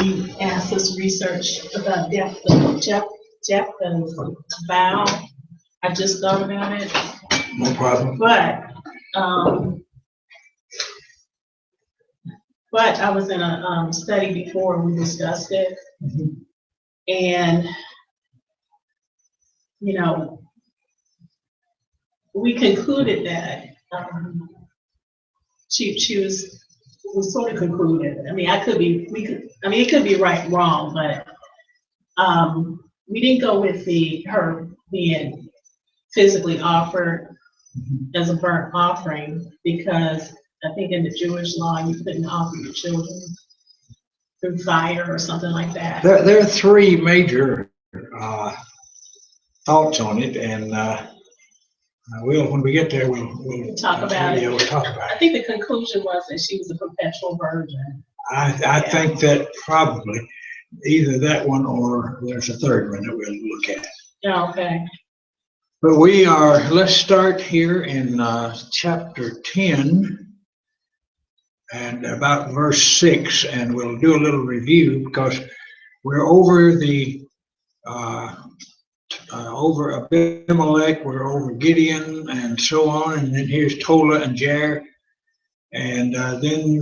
You asked us research about Jephthah's vow. I just thought about it, No problem. um, but I was in a study before and we discussed it, and you know, we concluded that she was we sort of concluded. I mean, it could be right, wrong, but we didn't go with her being physically offered as a burnt offering because I think in the Jewish law you couldn't offer your children through fire or something like that. There are three major thoughts on it, and when we get there, we'll talk about it. We'll talk about I think the conclusion was that she was a perpetual virgin. I think that probably either that one or there's a third one that we'll look at. Yeah, okay. But let's start here in chapter 10 and about verse 6, and we'll do a little review because we're over over Abimelech, we're over Gideon and so on, and then here's Tola and Jair. And then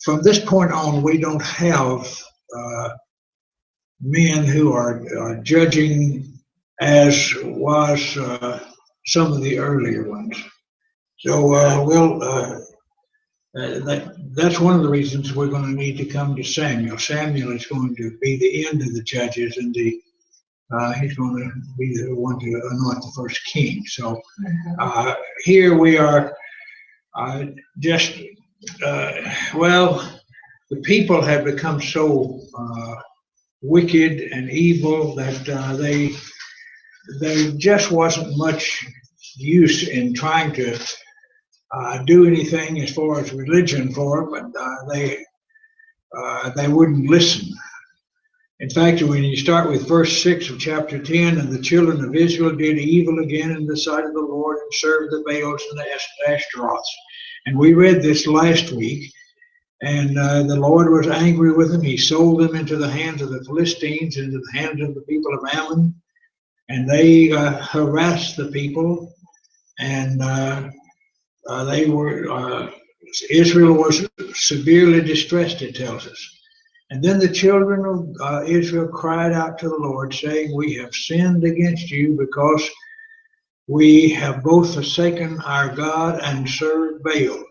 from this point on, we don't have men who are judging as was some of the earlier ones. So that's one of the reasons we're going to need to come to Samuel. Samuel is going to be the end of the judges, and he's going to be the one to anoint the first king. So here we are the people have become so wicked and evil that there just wasn't much use in trying to do anything as far as religion for it, but they wouldn't listen. In fact, when you start with verse 6 of chapter 10, and the children of Israel did evil again in the sight of the Lord and served the Baals and the Ashtaroths. And we read this last week, and the Lord was angry with them. He sold them into the hands of the Philistines, into the hands of the people of Ammon, and they harassed the people, and Israel was severely distressed, it tells us. And then the children of Israel cried out to the Lord, saying, "We have sinned against you because we have both forsaken our God and served Baals."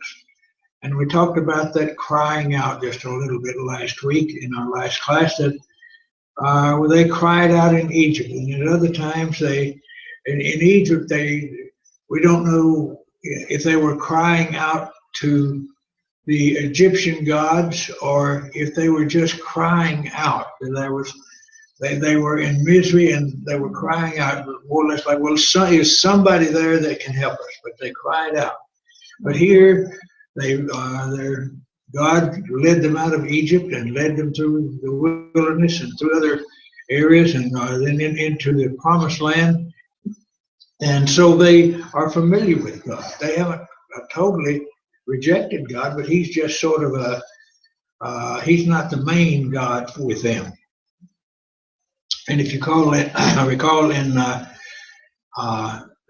And we talked about that crying out just a little bit last week in our last class, that they cried out in Egypt. And at other times, in Egypt, we don't know if they were crying out to the Egyptian gods or if they were just crying out. They were in misery and they were crying out more or less like, well, is somebody there that can help us? But they cried out. But here, God led them out of Egypt and led them through the wilderness and through other areas, and then into the promised land. And so they are familiar with God. They haven't totally rejected God, but he's just sort of he's not the main God with them. And if you recall in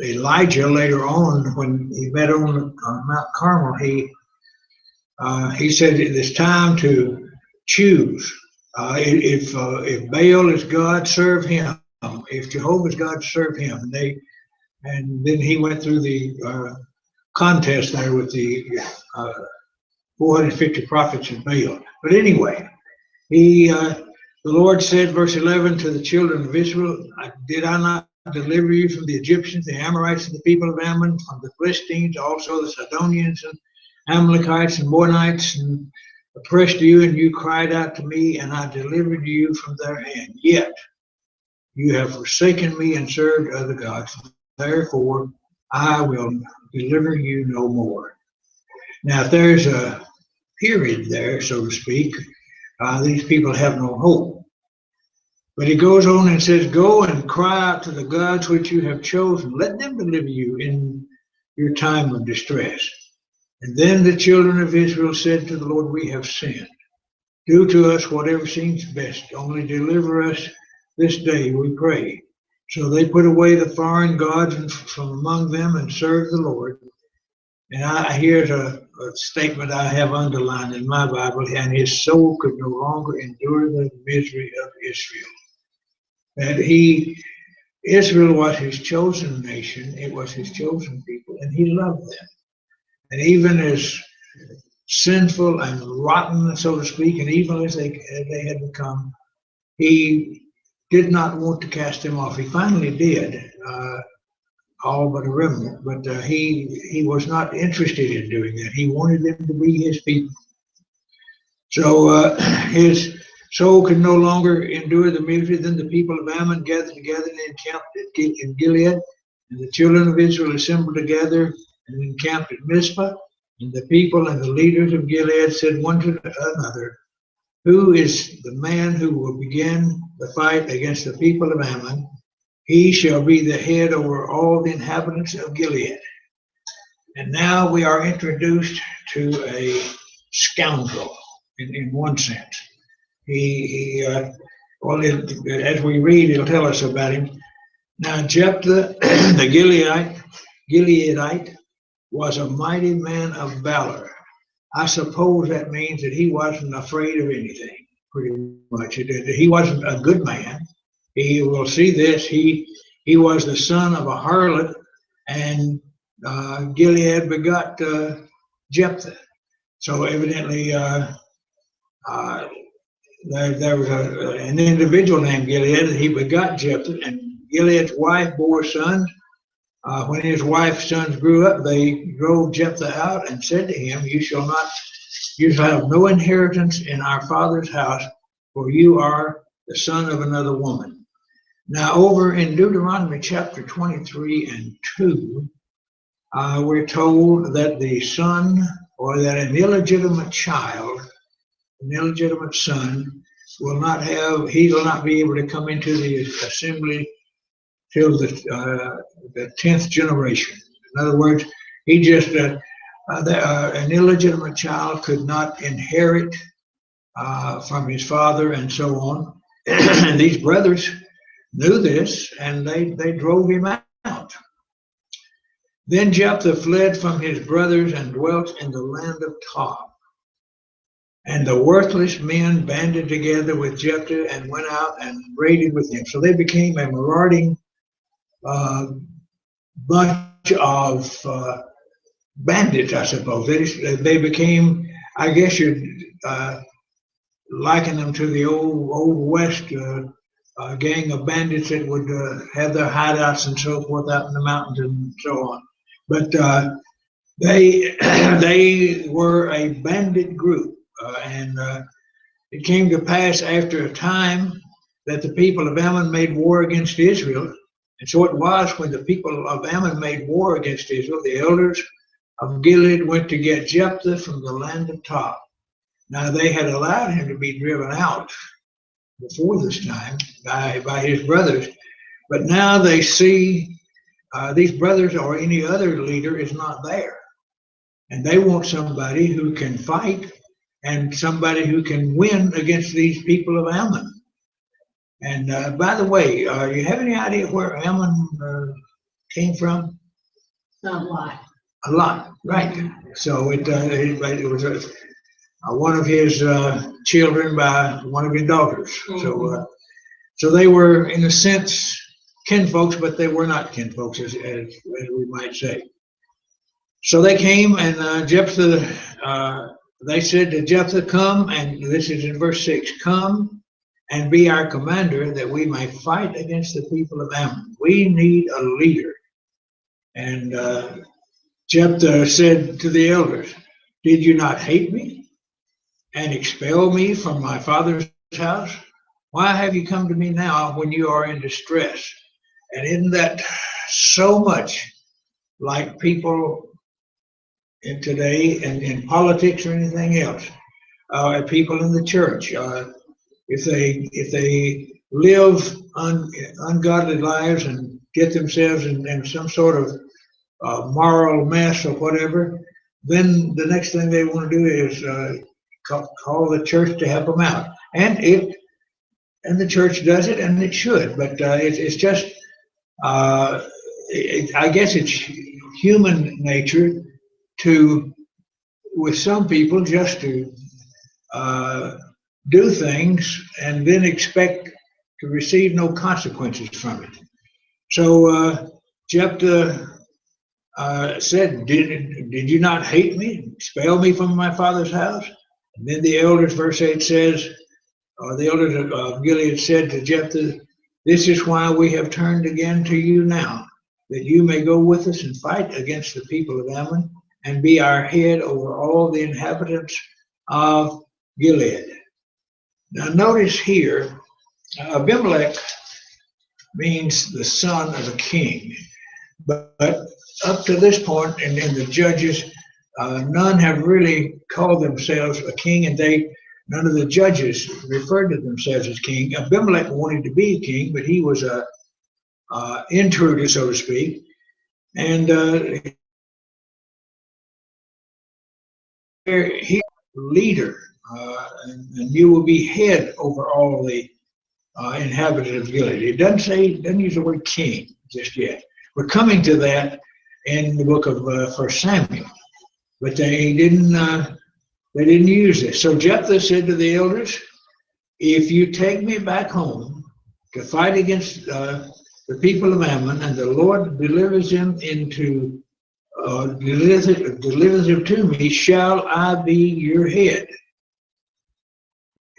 Elijah later on, when he met on Mount Carmel, he said it's time to choose. If Baal is God, serve him. If Jehovah is God, serve him. And then he went through the contest there with the 450 prophets of Baal. But anyway, the Lord said, verse 11, to the children of Israel, "Did I not deliver you from the Egyptians, the Amorites, and the people of Ammon, from the Philistines, also the Sidonians and Amalekites and Moabites, and oppressed you, and you cried out to me, and I delivered you from their hand? Yet you have forsaken me and served other gods. Therefore I will deliver you no more." Now, if there's a period there, so to speak, these people have no hope. But he goes on and says, "Go and cry out to the gods which you have chosen. Let them deliver you in your time of distress." And then the children of Israel said to the Lord, "We have sinned." Do to us whatever seems best. Only deliver us this day, we pray. So they put away the foreign gods from among them and served the Lord. And here's a statement I have underlined in my Bible, and his soul could no longer endure the misery of Israel. That Israel was his chosen nation, it was his chosen people, and he loved them. And even as sinful and rotten, so to speak, and evil as they had become, he did not want to cast them off. He finally did, all but a remnant, but he was not interested in doing that. He wanted them to be his people. So his soul could no longer endure the misery. Then the people of Ammon gathered together and encamped in Gilead, and the children of Israel assembled together and encamped at Mizpah. And the people and the leaders of Gilead said one to another, "Who is the man who will begin the fight against the people of Ammon? He shall be the head over all the inhabitants of Gilead." And now we are introduced to a scoundrel in one sense. Well, as we read, it'll tell us about him. Now Jephthah the Gileadite was a mighty man of valor. I suppose that means that he wasn't afraid of anything, pretty much. He wasn't a good man. He will see this. He was the son of a harlot, and Gilead begot Jephthah. So evidently there was an individual named Gilead, and he begot Jephthah, and Gilead's wife bore sons. When his wife's sons grew up, they drove Jephthah out and said to him, you shall have no inheritance in our father's house, for you are the son of another woman. Now over in Deuteronomy chapter 23 and 2, we're told that the son, or that an illegitimate child, an illegitimate son, he will not be able to come into the assembly till the 10th generation. In other words, an illegitimate child could not inherit from his father and so on. And these brothers knew this, and they drove him out. Then Jephthah fled from his brothers and dwelt in the land of Tob. And the worthless men banded together with Jephthah and went out and raided with him. So they became a marauding bunch of bandits, I suppose. They became, I guess you'd liken them to the old West gang of bandits that would have their hideouts and so forth out in the mountains and so on. But they were a bandit group, and it came to pass after a time that the people of Ammon made war against Israel. And so it was when the people of Ammon made war against Israel, the elders of Gilead went to get Jephthah from the land of Tob. Now they had allowed him to be driven out before this time by his brothers, but now they see these brothers or any other leader is not there. And they want somebody who can fight and somebody who can win against these people of Ammon. And by the way, you have any idea where Ammon came from? A lot. A lot, right. So it was one of his children by one of his daughters. Mm-hmm. So they were, in a sense, kinfolks, but they were not kinfolks, as we might say. So they came, and Jephthah, they said to Jephthah, come, and this is in verse 6, come and be our commander that we may fight against the people of Ammon. We need a leader. And Jephthah said to the elders, did you not hate me and expel me from my father's house? Why have you come to me now when you are in distress? And isn't that so much like people in today and in politics or anything else? People in the church, if they live ungodly lives and get themselves in some sort of moral mess or whatever, then the next thing they want to do is call the church to help them out. And the church does it, and it should. But it's just, I guess it's human nature to, with some people, just to do things and then expect to receive no consequences from it. So Jephthah said, did you not hate me, expel me from my father's house? And then the elders, verse 8 says, the elders of Gilead said to Jephthah, this is why we have turned again to you now, that you may go with us and fight against the people of Ammon and be our head over all the inhabitants of Gilead. Now notice here, Abimelech means the son of a king. But up to this point in the Judges, none have really called themselves a king, and none of the judges referred to themselves as king. Abimelech wanted to be a king, but he was a intruder, so to speak. And he's leader, and you will be head over all the inhabitants of Gilead. It doesn't use the word king just yet. We're coming to that in the book of 1 Samuel, but they didn't use this. So Jephthah said to the elders, if you take me back home to fight against the people of Ammon, and the Lord delivers them into delivers them to me, shall I be your head?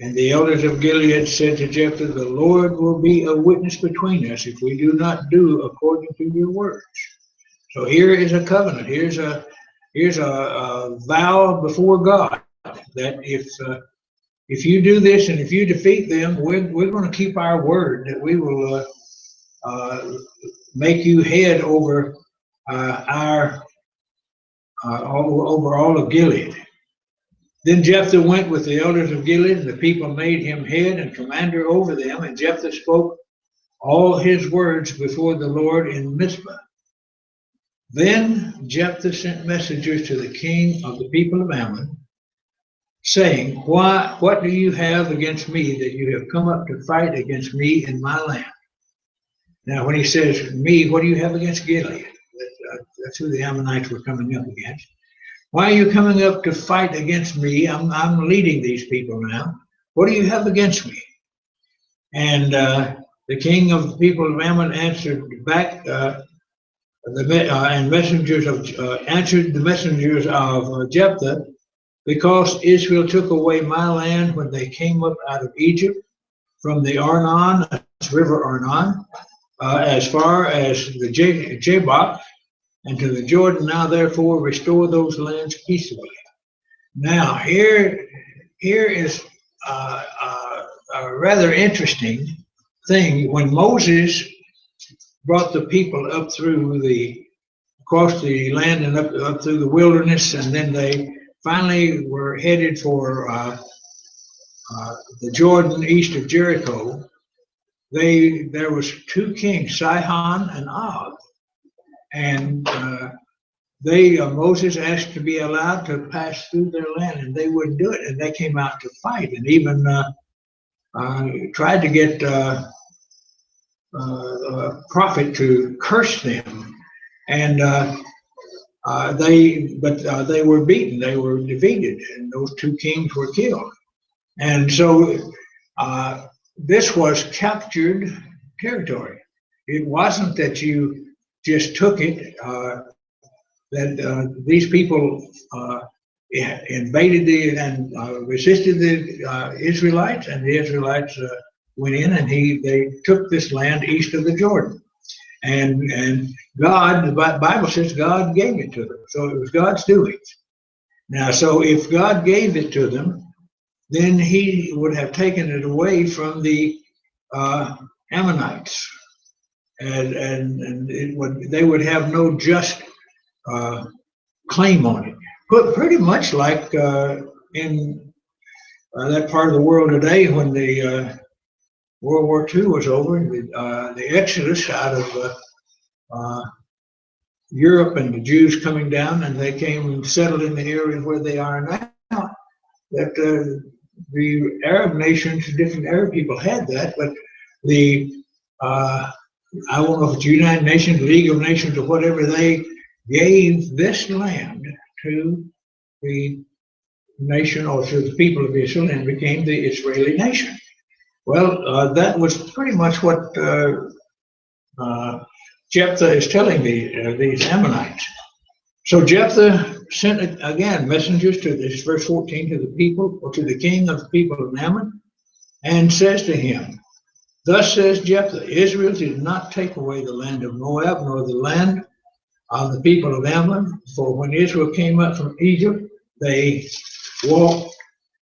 And the elders of Gilead said to Jephthah, the Lord will be a witness between us if we do not do according to your words. So here is a covenant. Here's a vow before God that if you do this and if you defeat them, we're going to keep our word that we will make you head over over all of Gilead. Then Jephthah went with the elders of Gilead, and the people made him head and commander over them. And Jephthah spoke all his words before the Lord in Mizpah. Then Jephthah sent messengers to the king of the people of Ammon, saying, what do you have against me that you have come up to fight against me in my land? Now, when he says me, what do you have against Gilead? That's who the Ammonites were coming up against. Why are you coming up to fight against me? I'm leading these people now. What do you have against me? And the king of the people of Ammon answered back, and messengers answered the messengers of Jephthah, because Israel took away my land when they came up out of Egypt from the Arnon, river Arnon, as far as the Jabbok, and to the Jordan. Now therefore restore those lands peaceably. Now here is a rather interesting thing. When Moses brought the people up through across the land and up through the wilderness, and then they finally were headed for the Jordan east of Jericho, there was two kings, Sihon and Og. And Moses asked to be allowed to pass through their land, and they wouldn't do it. And they came out to fight, and even tried to get a prophet to curse them. And they were beaten, they were defeated, and those two kings were killed. And so this was captured territory. It wasn't that you just took it, that these people invaded and resisted the Israelites, and the Israelites went in and they took this land east of the Jordan. And God, the Bible says God gave it to them. So it was God's doing. Now, so if God gave it to them, then he would have taken it away from the Ammonites. And they would have no just claim on it. But pretty much like in that part of the world today, when the World War II was over, the exodus out of Europe, and the Jews coming down, and they came and settled in the area where they are now. that the Arab nations, different Arab people had that, but the I don't know if it's United Nations, League of Nations, or whatever, they gave this land to the nation or to the people of Israel and became the Israeli nation. Well, that was pretty much what Jephthah is telling these Ammonites. So Jephthah sent again messengers to this, verse 14, to the people, or to the king of the people of Ammon, and says to him, "Thus says Jephthah, Israel did not take away the land of Moab, nor the land of the people of Ammon, for when Israel came up from Egypt, they walked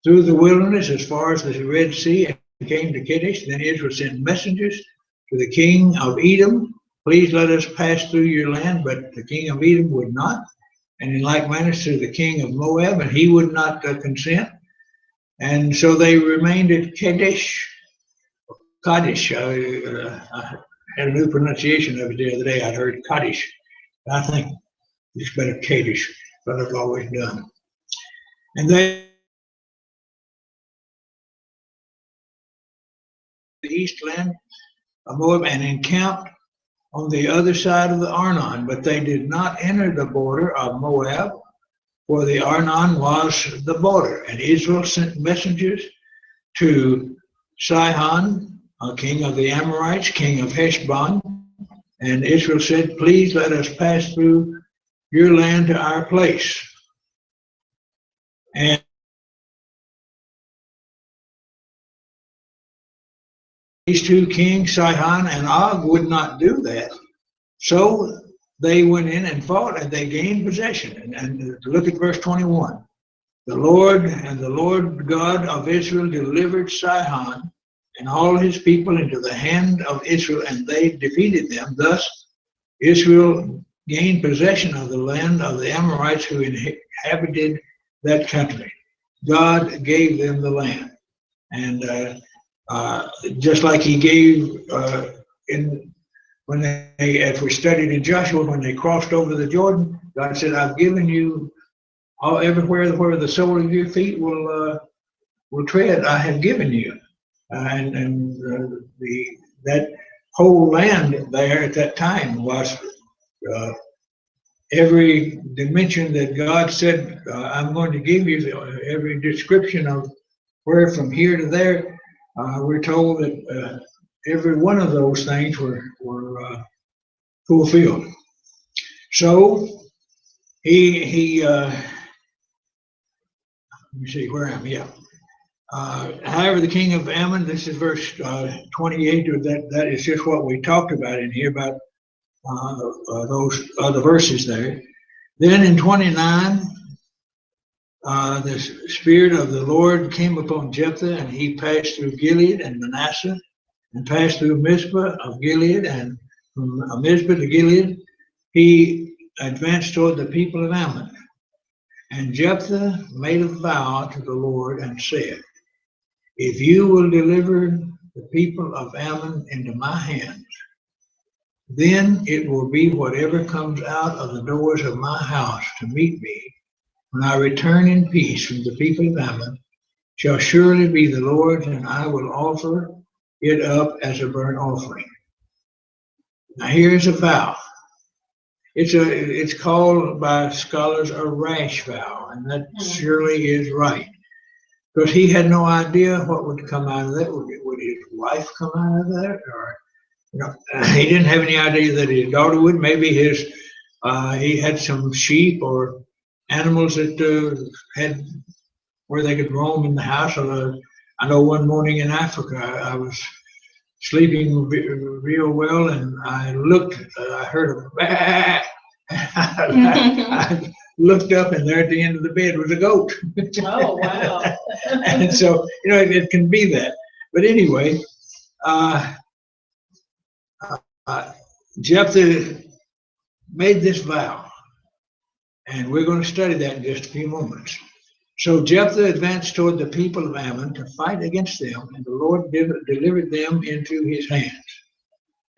through the wilderness as far as the Red Sea and came to Kadesh. Then Israel sent messengers to the king of Edom, please let us pass through your land, but the king of Edom would not. And in like manner to the king of Moab, and he would not consent. And so they remained at Kadesh. Kadesh. I had a new pronunciation of it the other day. I'd heard Kadesh. I think it's better Kadesh, but I've always done. And they the east land of Moab and encamped on the other side of the Arnon, but they did not enter the border of Moab, for the Arnon was the border. And Israel sent messengers to Sihon, king of the Amorites, king of Heshbon, and Israel said, please let us pass through your land to our place. And these two kings, Sihon and Og, would not do that. So they went in and fought, and they gained possession. And look at verse 21. The Lord God of Israel delivered Sihon and all his people into the hand of Israel, and they defeated them. Thus Israel gained possession of the land of the Amorites who inhabited that country. God gave them the land. And just like he gave as we studied in Joshua, when they crossed over the Jordan, God said, I've given you everywhere where the sole of your feet will tread, I have given you. That whole land there at that time was every dimension that God said, I'm going to give you, every description of where from here to there. We're told that every one of those things were fulfilled. So he let me see where I am. Yeah. However, the king of Ammon, this is verse 28, that is just what we talked about in here, about those other verses there. Then in 29, the Spirit of the Lord came upon Jephthah, and he passed through Gilead and Manasseh, and passed through Mizpah of Gilead, and from Mizpah to Gilead, he advanced toward the people of Ammon. And Jephthah made a vow to the Lord and said, if you will deliver the people of Ammon into my hands, then it will be whatever comes out of the doors of my house to meet me when I return in peace from the people of Ammon shall surely be the Lord's, and I will offer it up as a burnt offering. Now here's a vow. It's called by scholars a rash vow, and that surely is right. Because he had no idea what would come out of that. Would his wife come out of that? Or he didn't have any idea that his daughter would. Maybe he had some sheep or animals that had where they could roam in the house. I know one morning in Africa, I was sleeping real well, and I looked. I heard a bah. I looked up, and there at the end of the bed was a goat. Oh, wow. And so, it can be that. But anyway, Jephthah made this vow, and we're going to study that in just a few moments. So Jephthah advanced toward the people of Ammon to fight against them, and the Lord delivered them into his hands.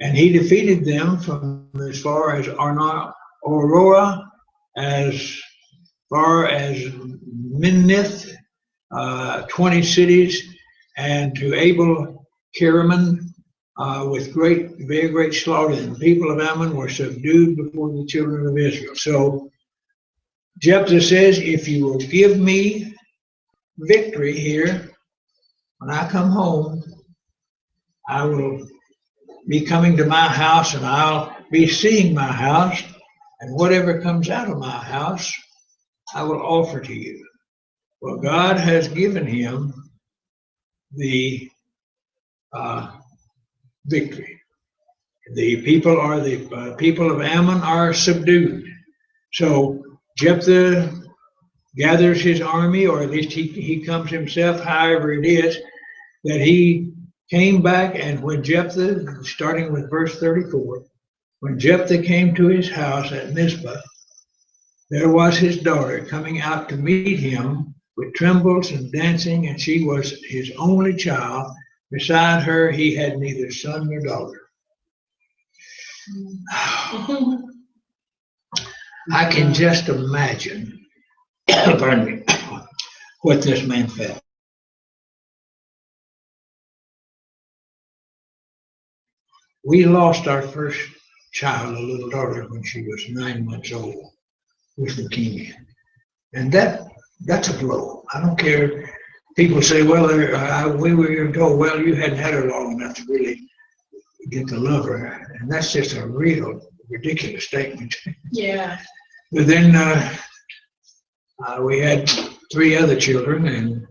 And he defeated them from as far as Aurora, as far as Minnith, 20 cities, and to Abel Kiraman with very great slaughter. And the people of Ammon were subdued before the children of Israel. So Jephthah says, if you will give me victory here, when I come home, I will be coming to my house, and I'll be seeing my house, and whatever comes out of my house, I will offer to you. Well, God has given him the victory. The people of Ammon are subdued. So Jephthah gathers his army, or at least he comes himself, however it is, that he came back. And when Jephthah, starting with verse 34, when Jephthah came to his house at Mizpah, there was his daughter coming out to meet him with timbrels and dancing, and she was his only child. Beside her, he had neither son nor daughter. I can just imagine, pardon me, what this man felt. We lost our first child, a little daughter, when she was 9 months old with leukemia. And that's a blow. I don't care. People say, well, we were told, well, you hadn't had her long enough to really get to love her. And that's just a real ridiculous statement. Yeah. But then we had 3 other children, and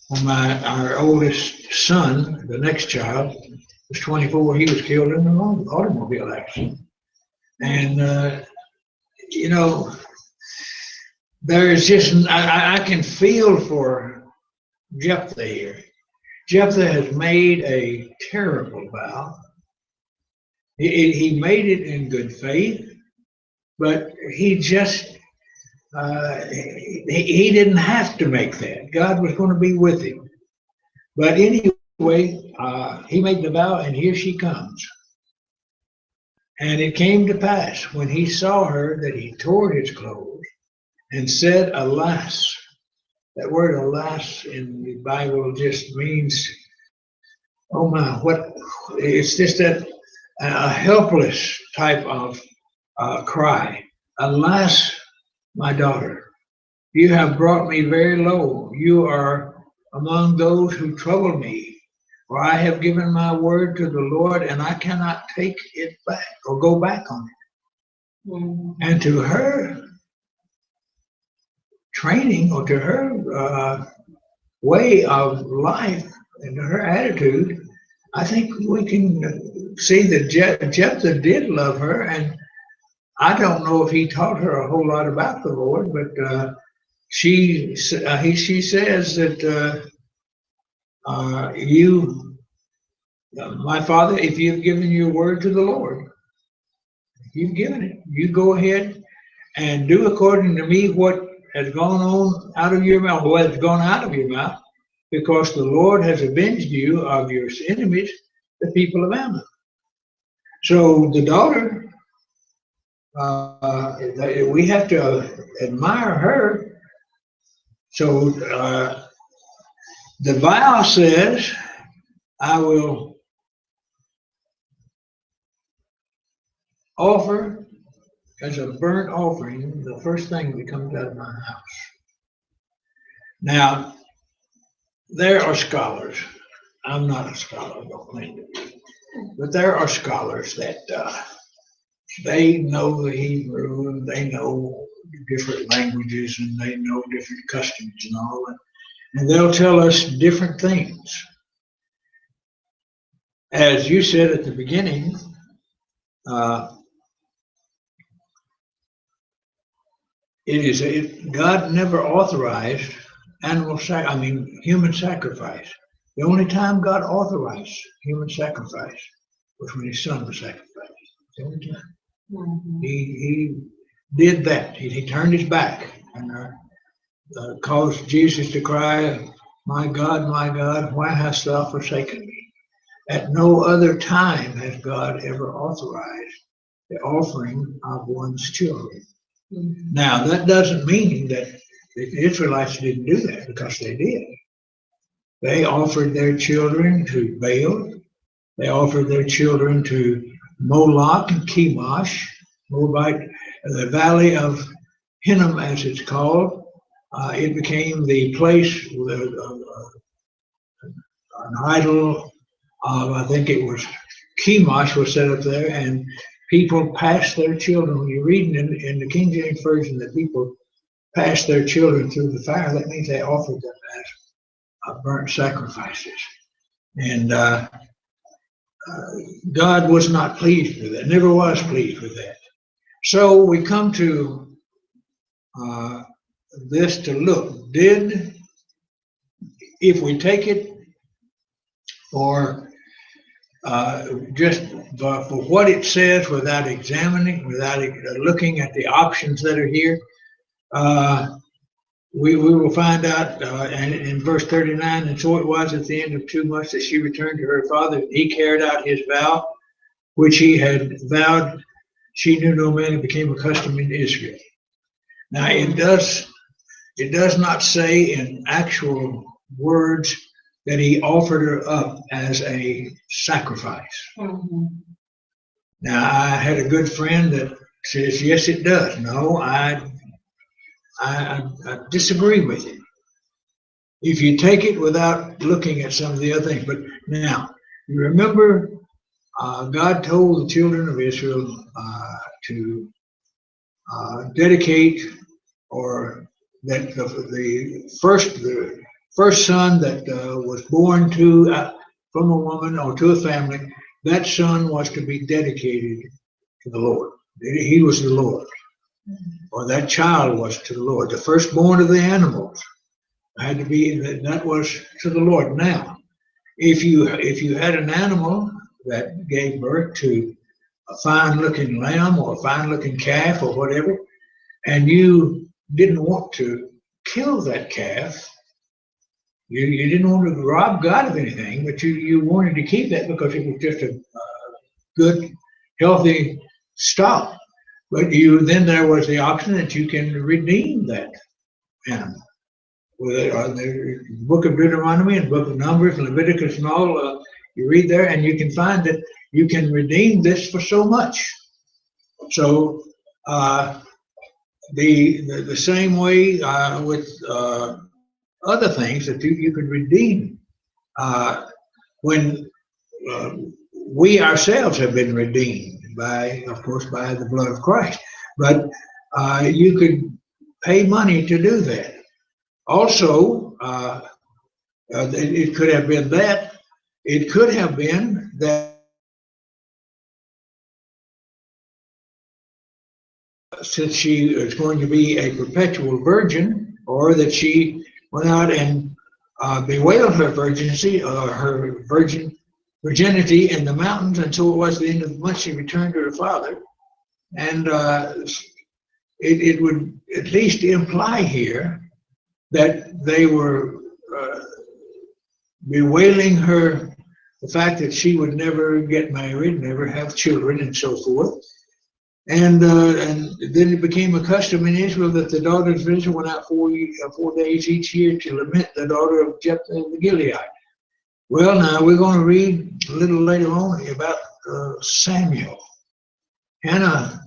when our oldest son, the next child, was 24, he was killed in an automobile accident. And, you know, there is just, I can feel for Jephthah here. Jephthah has made a terrible vow. He made it in good faith, but he just, he didn't have to make that. God was going to be with him. But anyway, he made the vow, and here she comes. And it came to pass, when he saw her, that he tore his clothes and said, alas. That word alas in the Bible just means, oh my, what, it's just that a helpless type of cry. Alas, my daughter, you have brought me very low. You are among those who trouble me. For I have given my word to the Lord, and I cannot take it back or go back on it. Mm-hmm. And to her training, or to her way of life, and to her attitude, I think we can see that Jephthah did love her. And I don't know if he taught her a whole lot about the Lord, but she says that my father, if you've given your word to the Lord, if you've given it, you go ahead and do according to me what has gone on out of your mouth, what has gone out of your mouth, because the Lord has avenged you of your enemies, the people of Ammon. So the daughter, we have to admire her. So the vow says, I will offer as a burnt offering the first thing that comes out of my house. Now, there are scholars. I'm not a scholar, I don't claim to be. But there are scholars that they know the Hebrew, and they know different languages, and they know different customs and all that. And they'll tell us different things. As you said at the beginning, God never authorized human sacrifice. The only time God authorized human sacrifice was when his son was sacrificed. The only time. Mm-hmm. He did that. He turned his back and caused Jesus to cry, my God, why hast thou forsaken me? At no other time has God ever authorized the offering of one's children. Mm-hmm. Now, that doesn't mean that the Israelites didn't do that because they did. They offered their children to Baal. They offered their children to Moloch and Chemosh, Moabite, the valley of Hinnom, as it's called. It became the place where an idol of, I think it was Chemosh was set up there, and people passed their children. When you're reading in the King James Version that people passed their children through the fire, that means they offered them as burnt sacrifices. And God was not pleased with that, never was pleased with that. So we come to this to look. If we take it for just for what it says without examining, without looking at the options that are here, we will find out in verse 39, and so it was at the end of 2 months that she returned to her father. He carried out his vow, which he had vowed. She knew no man and became accustomed in Israel. Now it does not say in actual words that he offered her up as a sacrifice. Mhm. Now I had a good friend that says, yes, it does. No, I disagree with him. If you take it without looking at some of the other things. But now, you remember God told the children of Israel to dedicate, or that the first son that was born from a woman or to a family, that son was to be dedicated to the Lord. He was the Lord, or that child was to the Lord. The firstborn of the animals had to be, that was to the Lord. Now, if you had an animal that gave birth to a fine-looking lamb or a fine-looking calf or whatever, and you didn't want to kill that calf, you didn't want to rob God of anything, but you wanted to keep that because it was just a good, healthy stock. But then there was the option that you can redeem that animal. The book of Deuteronomy and book of Numbers and Leviticus and all, you read there and you can find that you can redeem this for so much. So the same way with other things that you could redeem when we ourselves have been redeemed by, of course, by the blood of Christ. But you could pay money to do that. Also, it could have been that. It could have been that since she is going to be a perpetual virgin, or that she went out and bewailed her virginity or her virginity in the mountains, and so it was the end of the month she returned to her father. And it would at least imply here that they were bewailing her, the fact that she would never get married, never have children, and so forth. And then it became a custom in Israel that the daughters of Israel went out 4 days each year to lament the daughter of Jephthah the Gilead. Well, now we're going to read a little later on about Samuel. Hannah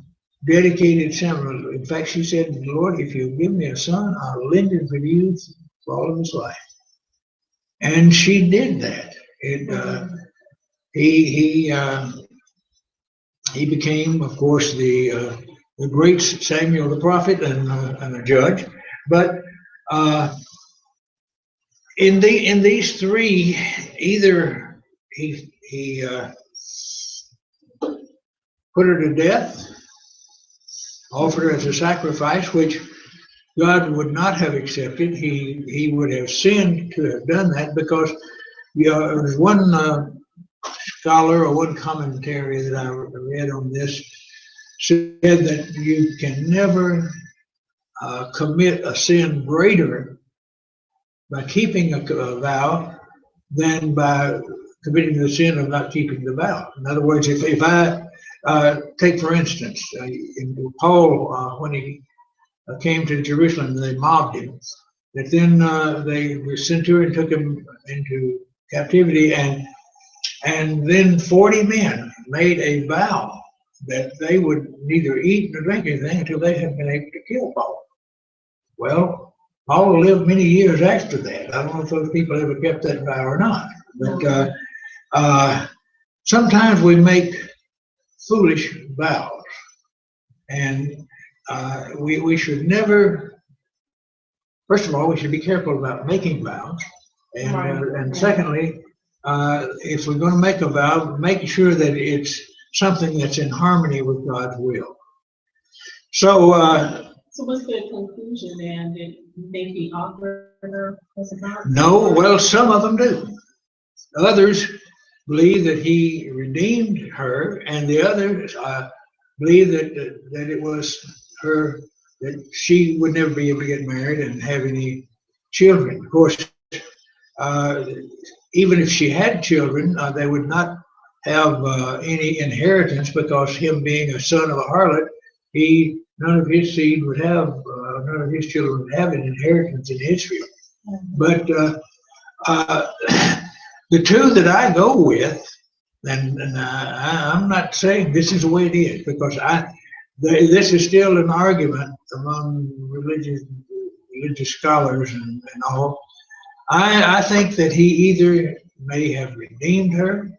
dedicated Samuel. In fact, she said, Lord, if you give me a son, I'll lend him for you for all of his life. And she did that. He became, of course, the great Samuel the prophet and a judge. But in these three, either he put her to death, offered her as a sacrifice, which God would not have accepted. He would have sinned to have done that, because there's one scholar or one commentary that I read on this said that you can never commit a sin greater by keeping a vow than by committing the sin of not keeping the vow. In other words, if I take, for instance, Paul, when he came to Jerusalem and they mobbed him. That then the centurion took him into captivity, and then 40 men made a vow that they would neither eat nor drink anything until they had been able to kill Paul. Well, Paul lived many years after that. I don't know if those people ever kept that vow or not. But sometimes we make foolish vows, and we should never. First of all, we should be careful about making vows, and secondly, if we're going to make a vow, make sure that it's something that's in harmony with God's will. So what's the conclusion then? Did they be offered her as a vow? No, well, some of them do. Others believe that he redeemed her, and the others believe that it was her, that she would never be able to get married and have any children. Of course, even if she had children, they would not have any inheritance, because him being a son of a harlot, none of his seed would have, none of his children would have an inheritance in Israel. But the two that I go with, and I'm not saying this is the way it is, because this is still an argument among religious scholars and all. I think that he either may have redeemed her,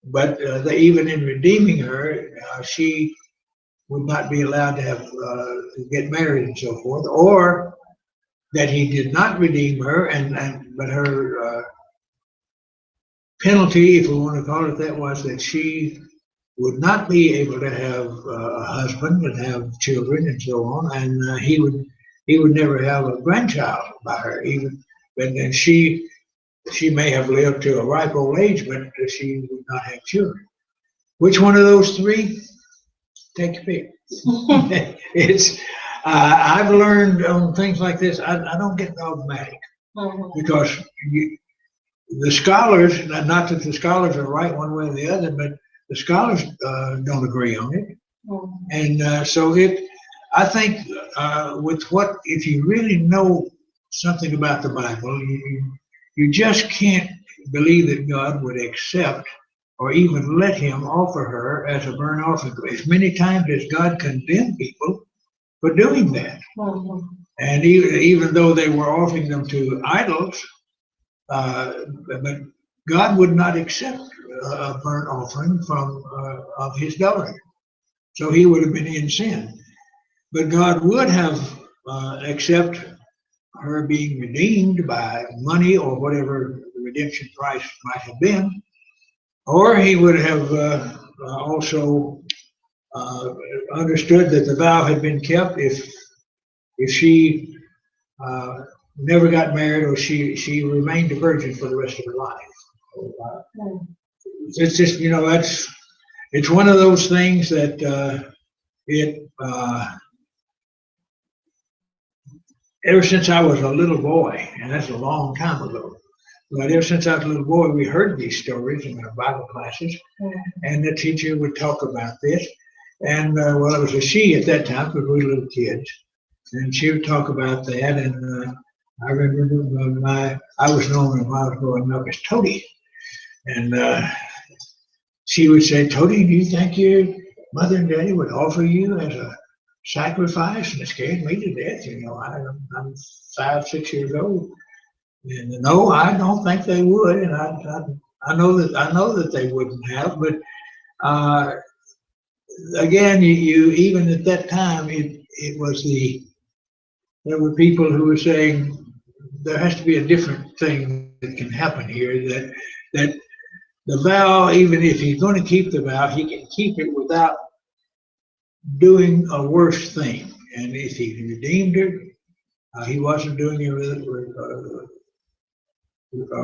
but even in redeeming her, she would not be allowed to get married and so forth, or that he did not redeem her, but her penalty, if we want to call it that, was that she would not be able to have a husband and have children and so on, and he would never have a grandchild by her. And she may have lived to a ripe old age, but she would not have children. Which one of those three? Take your pick. It's I've learned on things like this, I don't get dogmatic, because the scholars, not that the scholars are right one way or the other, but the scholars don't agree on it. And so I think if you really know something about the Bible, you just can't believe that God would accept or even let him offer her as a burnt offering. As many times as God condemned people for doing that. And even though they were offering them to idols, but God would not accept a burnt offering of his daughter. So he would have been in sin. But God would have accepted her being redeemed by money or whatever the redemption price might have been. Or he would have also understood that the vow had been kept if she never got married, or she remained a virgin for the rest of her life. It's just, it's one of those things that ever since I was a little boy, and that's a long time ago, but ever since I was a little boy, we heard these stories in our Bible classes, and the teacher would talk about this. And well, it was a she at that time, because we were little kids, and she would talk about that. And I remember I was known when I was growing up as Toady, and she would say, "Toady, do you think your mother and daddy would offer you as a sacrifice?" And it scared me to death. I'm 5, 6 years old. And no, I don't think they would, and I know that they wouldn't have. But again, you even at that time, there were people who were saying there has to be a different thing that can happen here. That the vow, even if he's going to keep the vow, he can keep it without doing a worse thing. And if he redeemed her, he wasn't doing a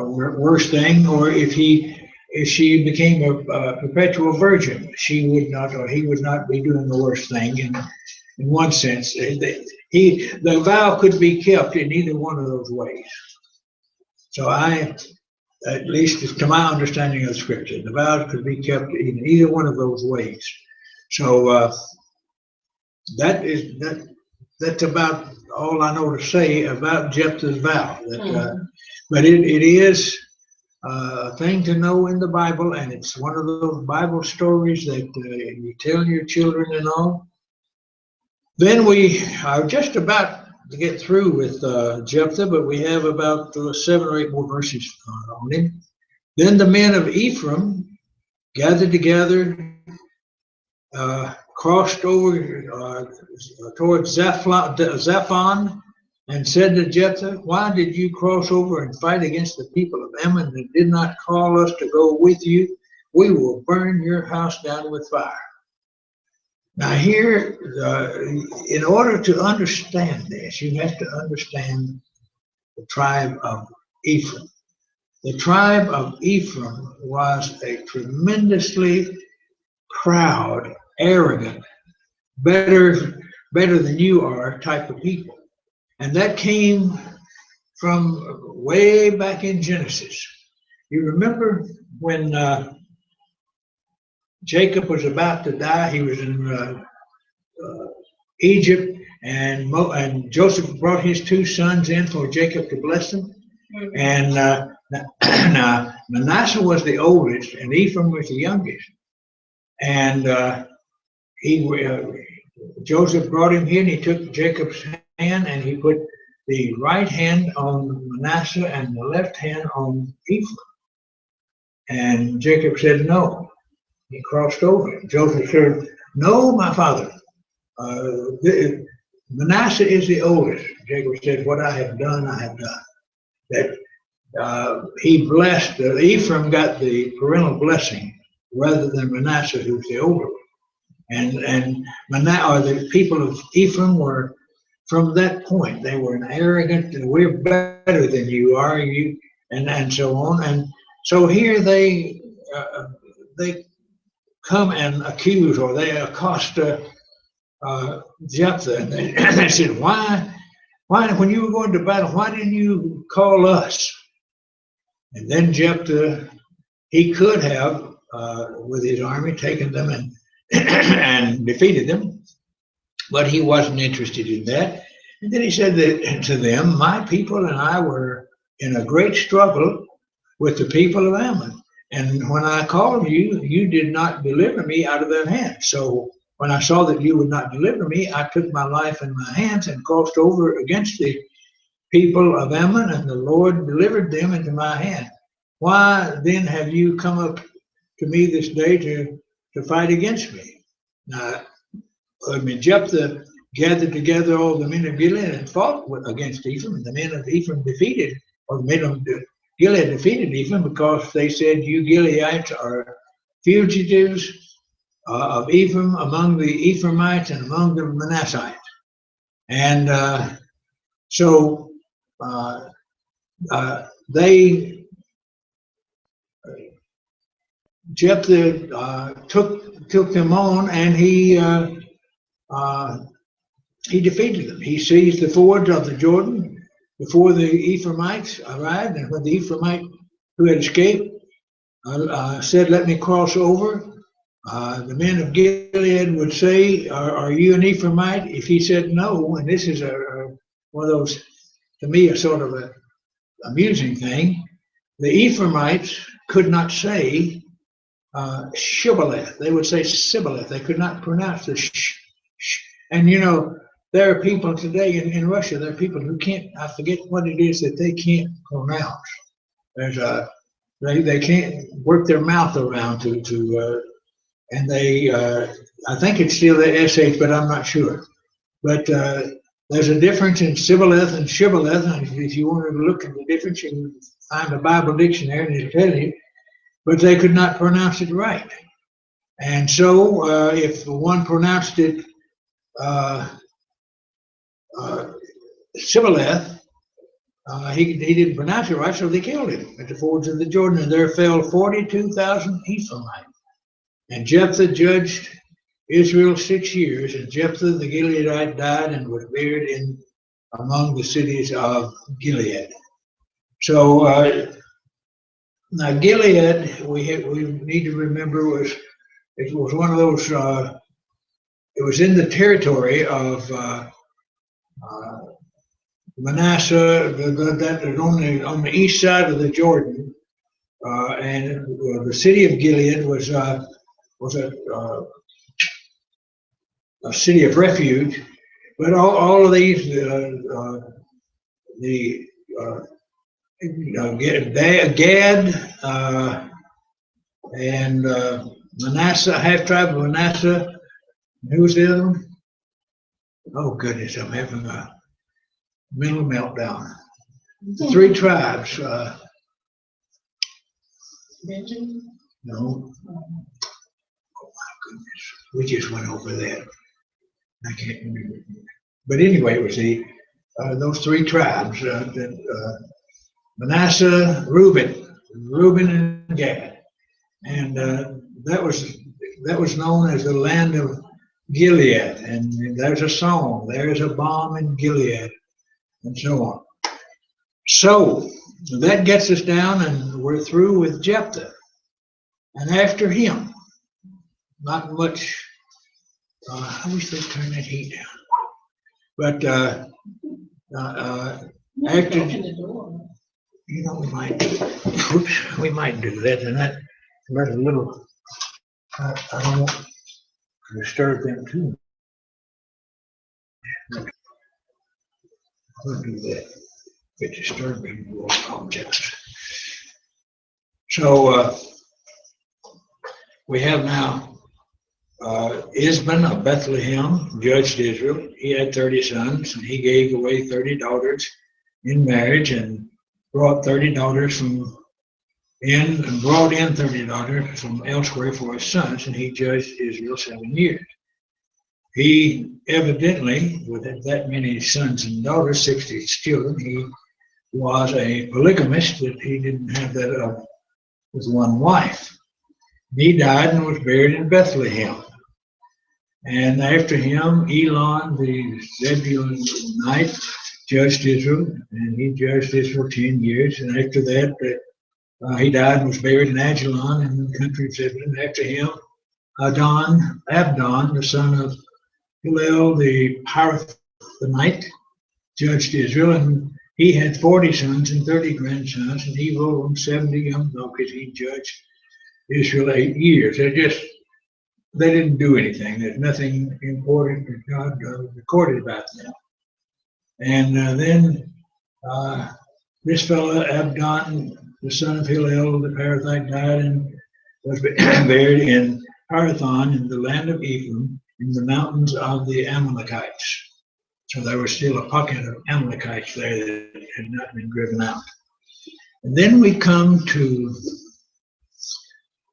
worse thing. Or if she became a perpetual virgin, she would not, or he would not be doing the worst thing. In one sense, the vow could be kept in either one of those ways. So at least to my understanding of the scripture, the vow could be kept in either one of those ways. So that that's about all I know to say about Jephthah's vow. Mhm. But it is a thing to know in the Bible, and it's one of those Bible stories that you tell your children and all. Then we are just about to get through with Jephthah, but we have about 7 or 8 more verses on him. Then the men of Ephraim gathered together, crossed over towards Zaphon, and said to Jephthah, "Why did you cross over and fight against the people of Ammon and did not call us to go with you? We will burn your house down with fire." Now here, in order to understand this, you have to understand the tribe of Ephraim. The tribe of Ephraim was a tremendously proud, arrogant, better than you are type of people. And that came from way back in Genesis. You remember when Jacob was about to die, he was in Egypt, and Joseph brought his 2 sons in for Jacob to bless them. Mm-hmm. And now Manasseh was the oldest, and Ephraim was the youngest. And Joseph brought him here, and he took Jacob's hand, and he put the right hand on Manasseh and the left hand on Ephraim. And Jacob said no. He crossed over. Joseph said, "No, my father. Manasseh is the oldest." Jacob said, "What I have done, I have done." That he blessed, Ephraim got the parental blessing rather than Manasseh, who's the older one. And the people of Ephraim were, from that point, they were an arrogant, "We're better than you are," and so on. And so here they come and accuse, or they accost Jephthah, and they said, why, when you were going to battle, why didn't you call us? And then Jephthah, he could have, with his army, taken them and defeated them, but he wasn't interested in that. And then he said that to them, "My people and I were in a great struggle with the people of Ammon. And when I called you, you did not deliver me out of their hand. So when I saw that you would not deliver me, I took my life in my hands and crossed over against the people of Ammon, and the Lord delivered them into my hand. Why then have you come up to me this day to fight against me?" Now, Jephthah gathered together all the men of Gilead and fought against Ephraim, and the men of Ephraim defeated, or the men of Gilead defeated Ephraim, because they said, "You Gileadites are fugitives of Ephraim among the Ephraimites and among the Manassites." And so Jephthah took them on, and he defeated them. He seized the fords of the Jordan before the Ephraimites arrived, and when the Ephraimite who had escaped said, "Let me cross over," the men of Gilead would say, are you an Ephraimite? If he said no, and this is one of those, to me, a sort of a amusing thing, the Ephraimites could not say Shibboleth. They would say Sibboleth. They could not pronounce the sh. And there are people today in Russia, there are people who can't, I forget what it is that they can't pronounce. There's they can't work their mouth around and they, I think it's still the SH, but I'm not sure. But there's a difference in Sibboleth and Shibboleth, and if you want to look at the difference, you can find a Bible dictionary and it'll tell you. But they could not pronounce it right. And so if one pronounced it Sibboleth, he didn't pronounce it right, so they killed him at the fords of the Jordan, and there fell 42,000 Ephraimites. And Jephthah judged Israel 6 years, and Jephthah the Gileadite died and was buried among the cities of Gilead. So now Gilead, we need to remember, it was one of those. It was in the territory of Manasseh, that is on the east side of the Jordan, and the city of Gilead was a city of refuge. But all of these, Gad and Manasseh, half tribe of Manasseh. Who was the other one? Oh goodness, I'm having a mental meltdown. The three tribes. Benjamin? No. Oh my goodness, we just went over that. I can't remember. But anyway, it was those three tribes: Manasseh, Reuben, and Gad, and that was known as the land of Gilead. And there's a song: "There's a balm in Gilead," and so on. So that gets us down, and we're through with Jephthah. And after him, not much. I wish they'd turn that heat down. But after, we might do that, and that's a little. I don't want to disturb them too. We'll do that. It's disturbing, we'll apologize. So we have now Isban of Bethlehem judged Israel. He had 30 sons, and he gave away 30 daughters in marriage, and brought 30 daughters from in, and brought in 30 daughters from elsewhere for his sons, and he judged Israel 7 years. He evidently, with that many sons and daughters, 60 children, he was a polygamist, that he didn't have that with one wife. He died and was buried in Bethlehem. And after him, Elon the Zebulunite judged Israel, and he judged Israel 10 years. And after that, he died and was buried in Ajalon in the country of Zebulun. After him, Abdon, the son of Hillel the Parathonite, judged Israel, and he had 40 sons and 30 grandsons, and he ruled them 70 young donkeys. He judged Israel 8 years. They didn't do anything. There's nothing important that God recorded about them. And then this fellow, Abdon, the son of Hillel the Parathonite, died and was buried in Parathon in the land of Ephraim, in the mountains of the Amalekites. So there was still a pocket of Amalekites there that had not been driven out. And then we come to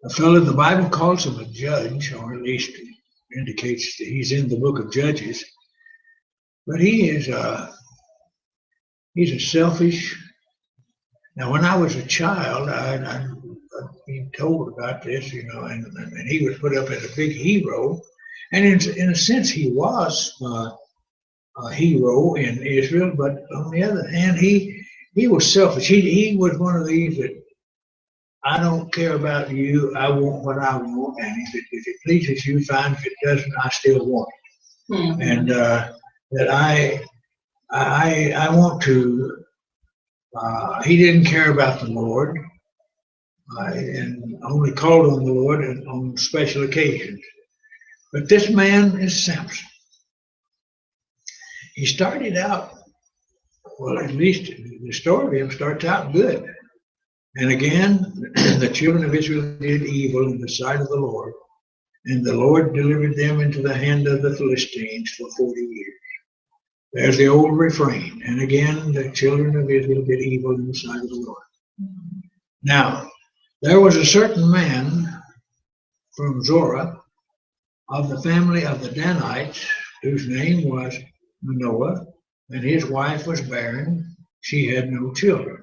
a fellow the Bible calls him a judge, or at least indicates that he's in the book of Judges. But he's a selfish. Now, when I was a child, I'd been told about this, and he was put up as a big hero. And in a sense, he was a hero in Israel. But on the other hand, he was selfish. He was one of these that, I don't care about you. I want what I want, and if it pleases you, fine. If it doesn't, I still want it. Mm-hmm. And that I want to. He didn't care about the Lord, and only called on the Lord on special occasions. But this man is Samson. He started out, well, at least the story of him starts out good. And again, the children of Israel did evil in the sight of the Lord, and the Lord delivered them into the hand of the Philistines for 40 years. There's the old refrain. And again, the children of Israel did evil in the sight of the Lord. Mm-hmm. Now, there was a certain man from Zorah of the family of the Danites, whose name was Manoah, and his wife was barren. She had no children.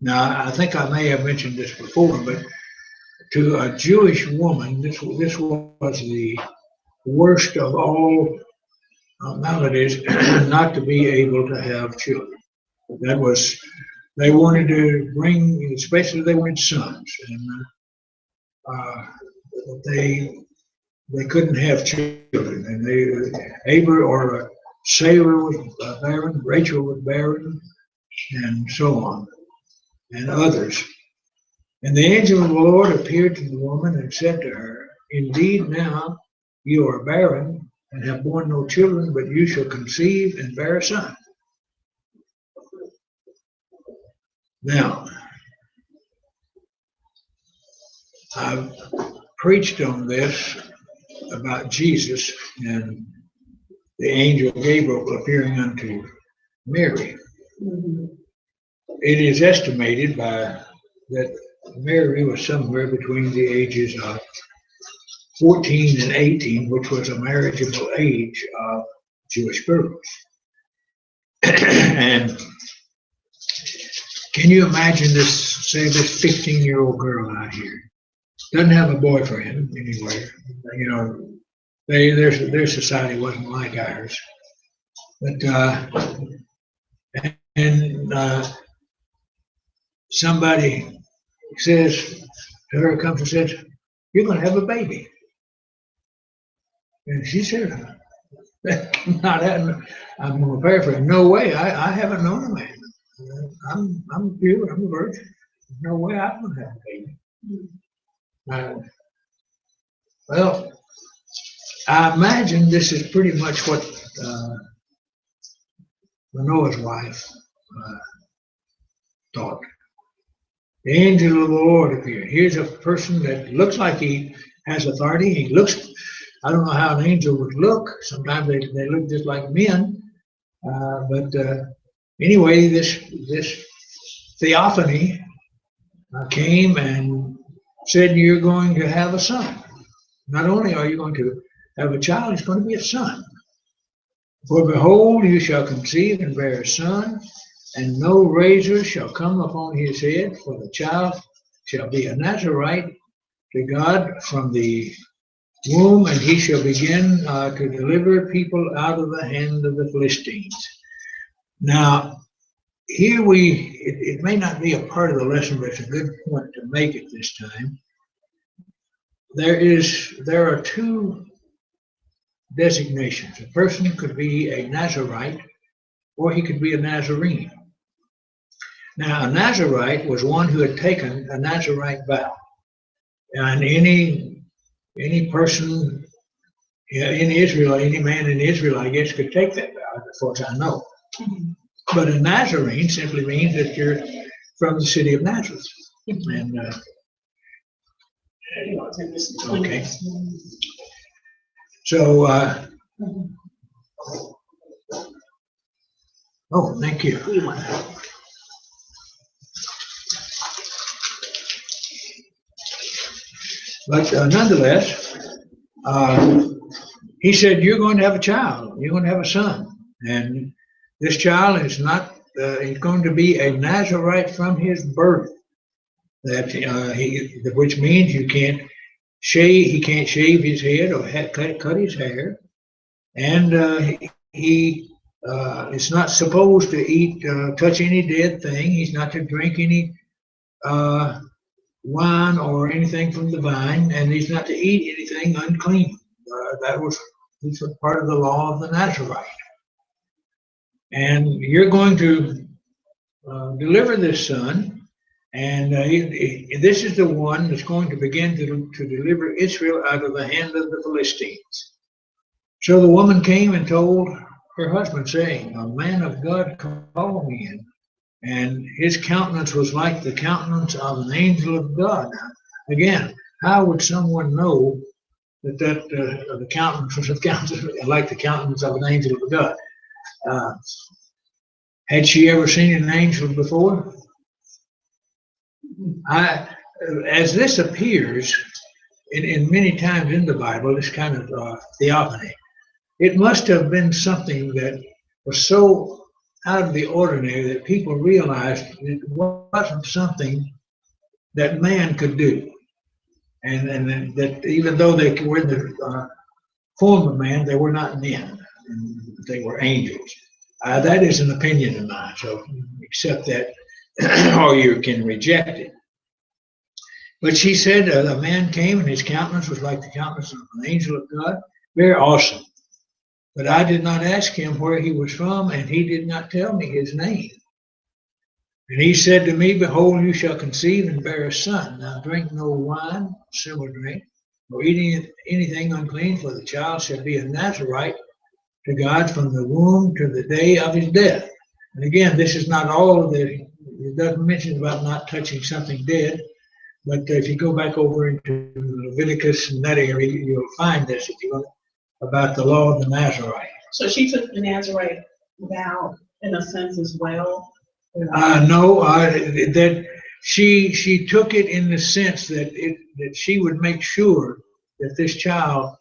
Now, I think I may have mentioned this before, but to a Jewish woman, this was the worst of all maladies, not to be able to have children. That was, they wanted to bring, especially they wanted sons, and they couldn't have children. And Sarah Sarah was barren, Rachel was barren, and so on, and others. And the angel of the Lord appeared to the woman and said to her, indeed now you are barren and have borne no children, but you shall conceive and bear a son. Now, I've preached on this about Jesus and the angel Gabriel appearing unto Mary. It is estimated that Mary was somewhere between the ages of 14 and 18, which was a marriageable age of Jewish girls. And can you imagine this, say this 15-year-old girl out here, doesn't have a boyfriend anywhere, you know, their society wasn't like ours. But somebody says to her, comes and says, you're going to have a baby. And she said, I'm going to paraphrase, no way, I haven't known a man. I'm pure, I'm a virgin. No way I'm going to have a baby. Well, I imagine this is pretty much what Manoah's wife thought. The angel of the Lord appeared. Here's a person that looks like he has authority. He looks, I don't know how an angel would look. Sometimes they look just like men. But anyway, this theophany came and said, you're going to have a son. Not only are you going to have a child, it's going to be a son. For behold, you shall conceive and bear a son, and no razor shall come upon his head, for the child shall be a Nazarite to God from the womb, and he shall begin to deliver people out of the hand of the Philistines. Now, here it may not be a part of the lesson, but it's a good point to make at this time. There are two designations. A person could be a Nazarite, or he could be a Nazarene. Now, a Nazarite was one who had taken a Nazarite vow. And any person in Israel, any man in Israel, I guess, could take that vow, as far as I know. But a Nazarene simply means that you're from the city of Nazareth. And okay. So, oh, thank you. But nonetheless, he said, you're going to have a child. You're going to have a son. And this child is not, he's going to be a Nazarite from his birth. Which means you can't shave, he can't shave his head or cut his hair. And he is not supposed to eat, touch any dead thing. He's not to drink any wine or anything from the vine, and he's not to eat anything unclean. This was part of the law of the Nazarite. And you're going to deliver this son, and this is the one that's going to begin to deliver Israel out of the hand of the Philistines. So the woman came and told her husband, saying, a man of God called me in, and his countenance was like the countenance of an angel of God. Now, again, how would someone know that the countenance was like the countenance of an angel of God? Had she ever seen an angel before? As this appears in many times in the Bible, this kind of theophany, it must have been something that was so out of the ordinary that people realized it wasn't something that man could do. And that even though they were in the form of man, they were not men. They were angels. That is an opinion of mine, so accept that or you can reject it. But she said, a man came and his countenance was like the countenance of an angel of God. Very awesome. But I did not ask him where he was from, and he did not tell me his name. And he said to me, Behold, you shall conceive and bear a son. Now drink no wine, similar drink, or eat anything unclean, for the child shall be a Nazarite to God from the womb to the day of his death. And again, this is not all that it doesn't mention about not touching something dead. But if you go back over into Leviticus and that area, you'll find this if you want about the law of the Nazarite. So she took the Nazarite vow in a sense as well? No, that she took it in the sense that she would make sure that this child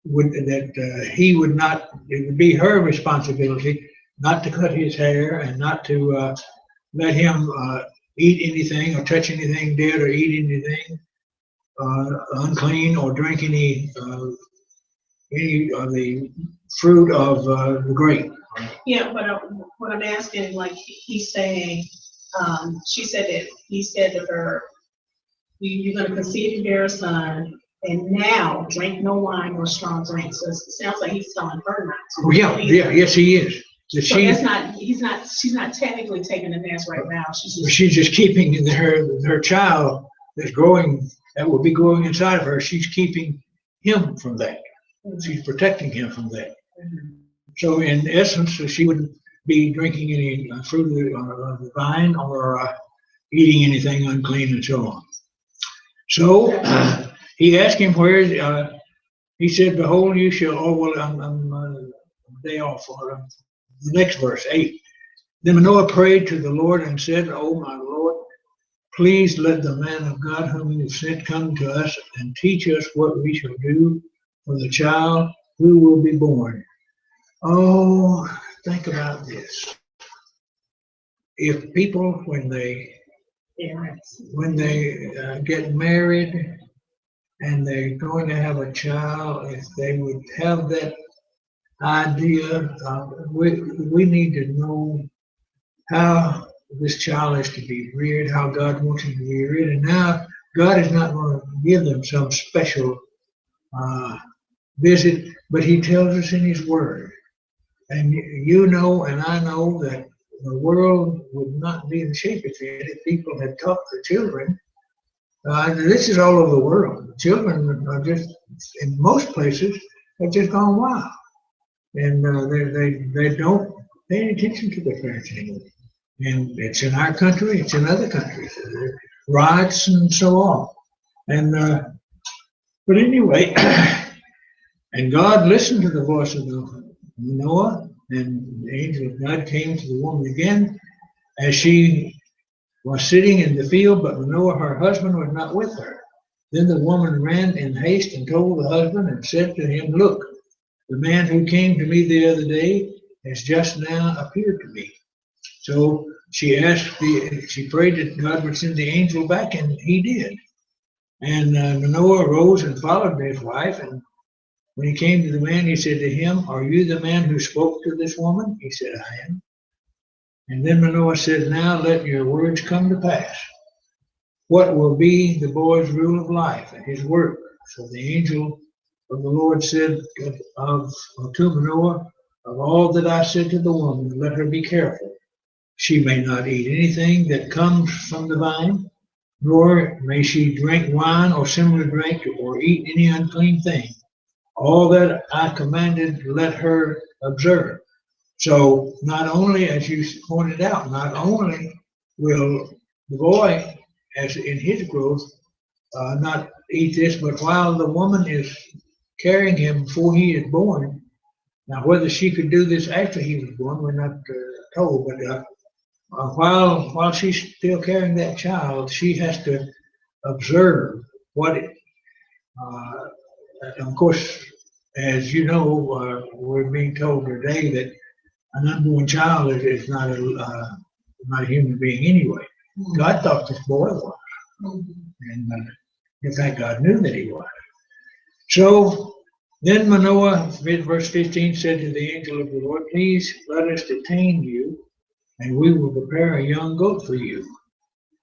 he would not, it would be her responsibility not to cut his hair and not to let him eat anything or touch anything dead or eat anything unclean or drink any of the fruit of the grape. Yeah, but what I'm asking, like he's saying, she said that he said to her, you're going to conceive and bear a son, and now drink no wine or strong drink. So it sounds like he's telling her not to. Oh, yes, he is. So that's not, she's not technically taking the Nazarite vow. She's just keeping her child that's growing, that will be growing inside of her. She's keeping him from that. Mm-hmm. She's protecting him from that. Mm-hmm. So in essence, she wouldn't be drinking any fruit of the vine or eating anything unclean and so on. So he asked him where, he said, Behold, you shall, I'm day off for the next verse, 8. Then Manoah prayed to the Lord and said, Oh, my Lord, please let the man of God whom you have sent come to us and teach us what we shall do for the child who will be born. Oh, think about this. If people, when they get married and they're going to have a child, if they would have that idea, we need to know how this child is to be reared, how God wants him to be reared, and now God is not going to give them some special visit, but he tells us in his word. And you know and I know that the world would not be in shape if people had taught the children. This is all over the world. The children are just, in most places, have just gone wild. And they don't pay any attention to their parents anymore. And it's in our country, it's in other countries. Riots and so on. And but anyway, and God listened to the voice of Noah, and the angel of God came to the woman again as she was sitting in the field, but Manoah, her husband, was not with her. Then the woman ran in haste and told the husband and said to him, Look, the man who came to me the other day has just now appeared to me. So she prayed that God would send the angel back, and he did. And Manoah arose and followed his wife, and when he came to the man, he said to him, Are you the man who spoke to this woman? He said, I am. And then Manoah said, Now let your words come to pass. What will be the boy's rule of life and his work? So the angel of the Lord said to Manoah, Of all that I said to the woman, let her be careful. She may not eat anything that comes from the vine, nor may she drink wine or similar drink or eat any unclean thing. All that I commanded, let her observe. So not only, as you pointed out, not only will the boy, as in his growth, not eat this, but while the woman is carrying him before he is born, now whether she could do this after he was born, we're not told, but while she's still carrying that child, she has to observe what it, of course, as you know, we're being told today that an unborn child is not a human being anyway. Mm-hmm. God thought this boy was, and in fact, God knew that he was. So then Manoah, verse 15, said to the angel of the Lord, Please let us detain you, and we will prepare a young goat for you.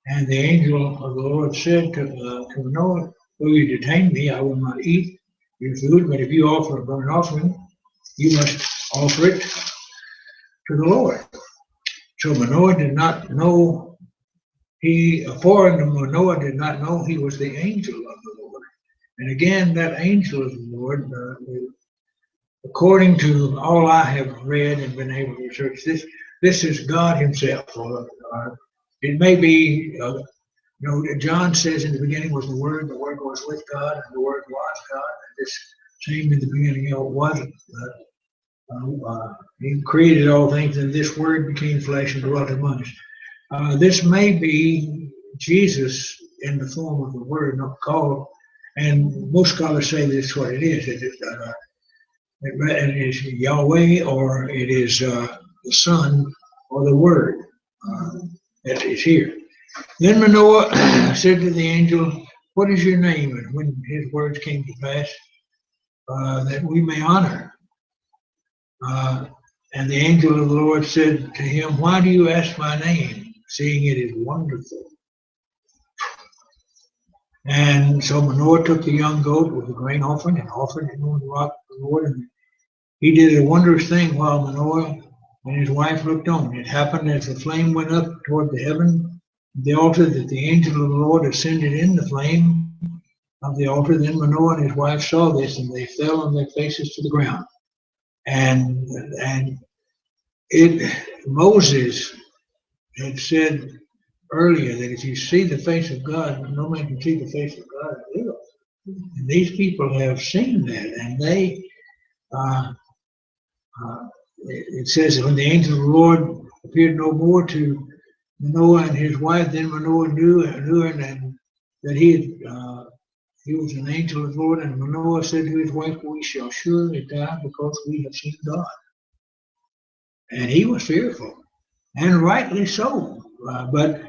And the angel of the Lord said to Manoah, Though you detain me, I will not eat your food, but if you offer a burnt offering you must offer it to the Lord. So Manoah did not know Manoah did not know he was the angel of the Lord. And again, that angel of the Lord, according to all I have read and been able to research, this is God Himself. It may be, John says in the beginning was the Word was with God, and the Word was God. And this same in the beginning, wasn't. He created all things, and this Word became flesh and dwelt among us. This may be Jesus in the form of the Word, not called, and most scholars say that's what it is. It is Yahweh, or it is the Son, or the Word that is here. Then Manoah said to the angel, "What is your name?" And when his words came to pass, that we may honor. And the angel of the Lord said to him, "Why do you ask my name, seeing it is wonderful?" And so Manoah took the young goat with the grain offering and offered it on the rock of the Lord. And he did a wondrous thing while Manoah and his wife looked on. It happened as the flame went up toward the heaven, the altar, that the angel of the Lord ascended in the flame of the altar. Then Manoah and his wife saw this, and they fell on their faces to the ground. And Moses had said earlier that if you see the face of God, no man can see the face of God and live. And these people have seen that, and they, it says, when the angel of the Lord appeared no more to Manoah and his wife, then Manoah knew and that he was an angel of the Lord. And Manoah said to his wife, "We shall surely die because we have seen God." And he was fearful, and rightly so. But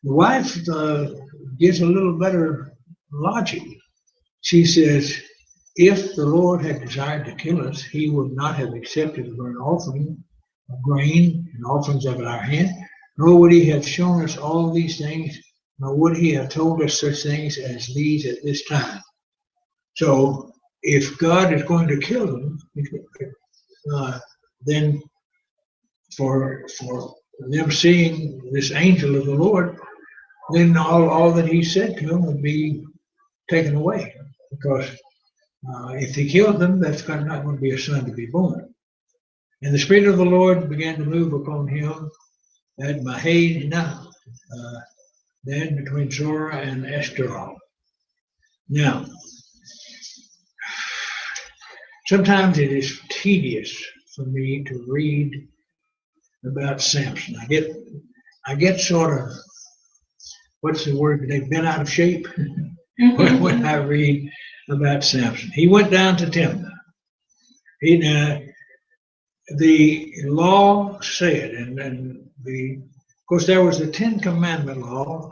the wife gives a little better logic. She says, if the Lord had desired to kill us, He would not have accepted the burnt offering of grain and offerings of our hand, nor would He have shown us all these things, nor would He have told us such things as these at this time. So if God is going to kill them, then for them seeing this angel of the Lord, then all that He said to them would be taken away, because if He killed them, that's not going to be a son to be born. And the Spirit of the Lord began to move upon him at Mahanaim, then between Zorah and Eshtaol. Now, sometimes it is tedious for me to read about Samson. I get sort of, what's the word today, bent out of shape when I read about Samson. He went down to Timnah. The law said, and of course there was the 10 Commandment law,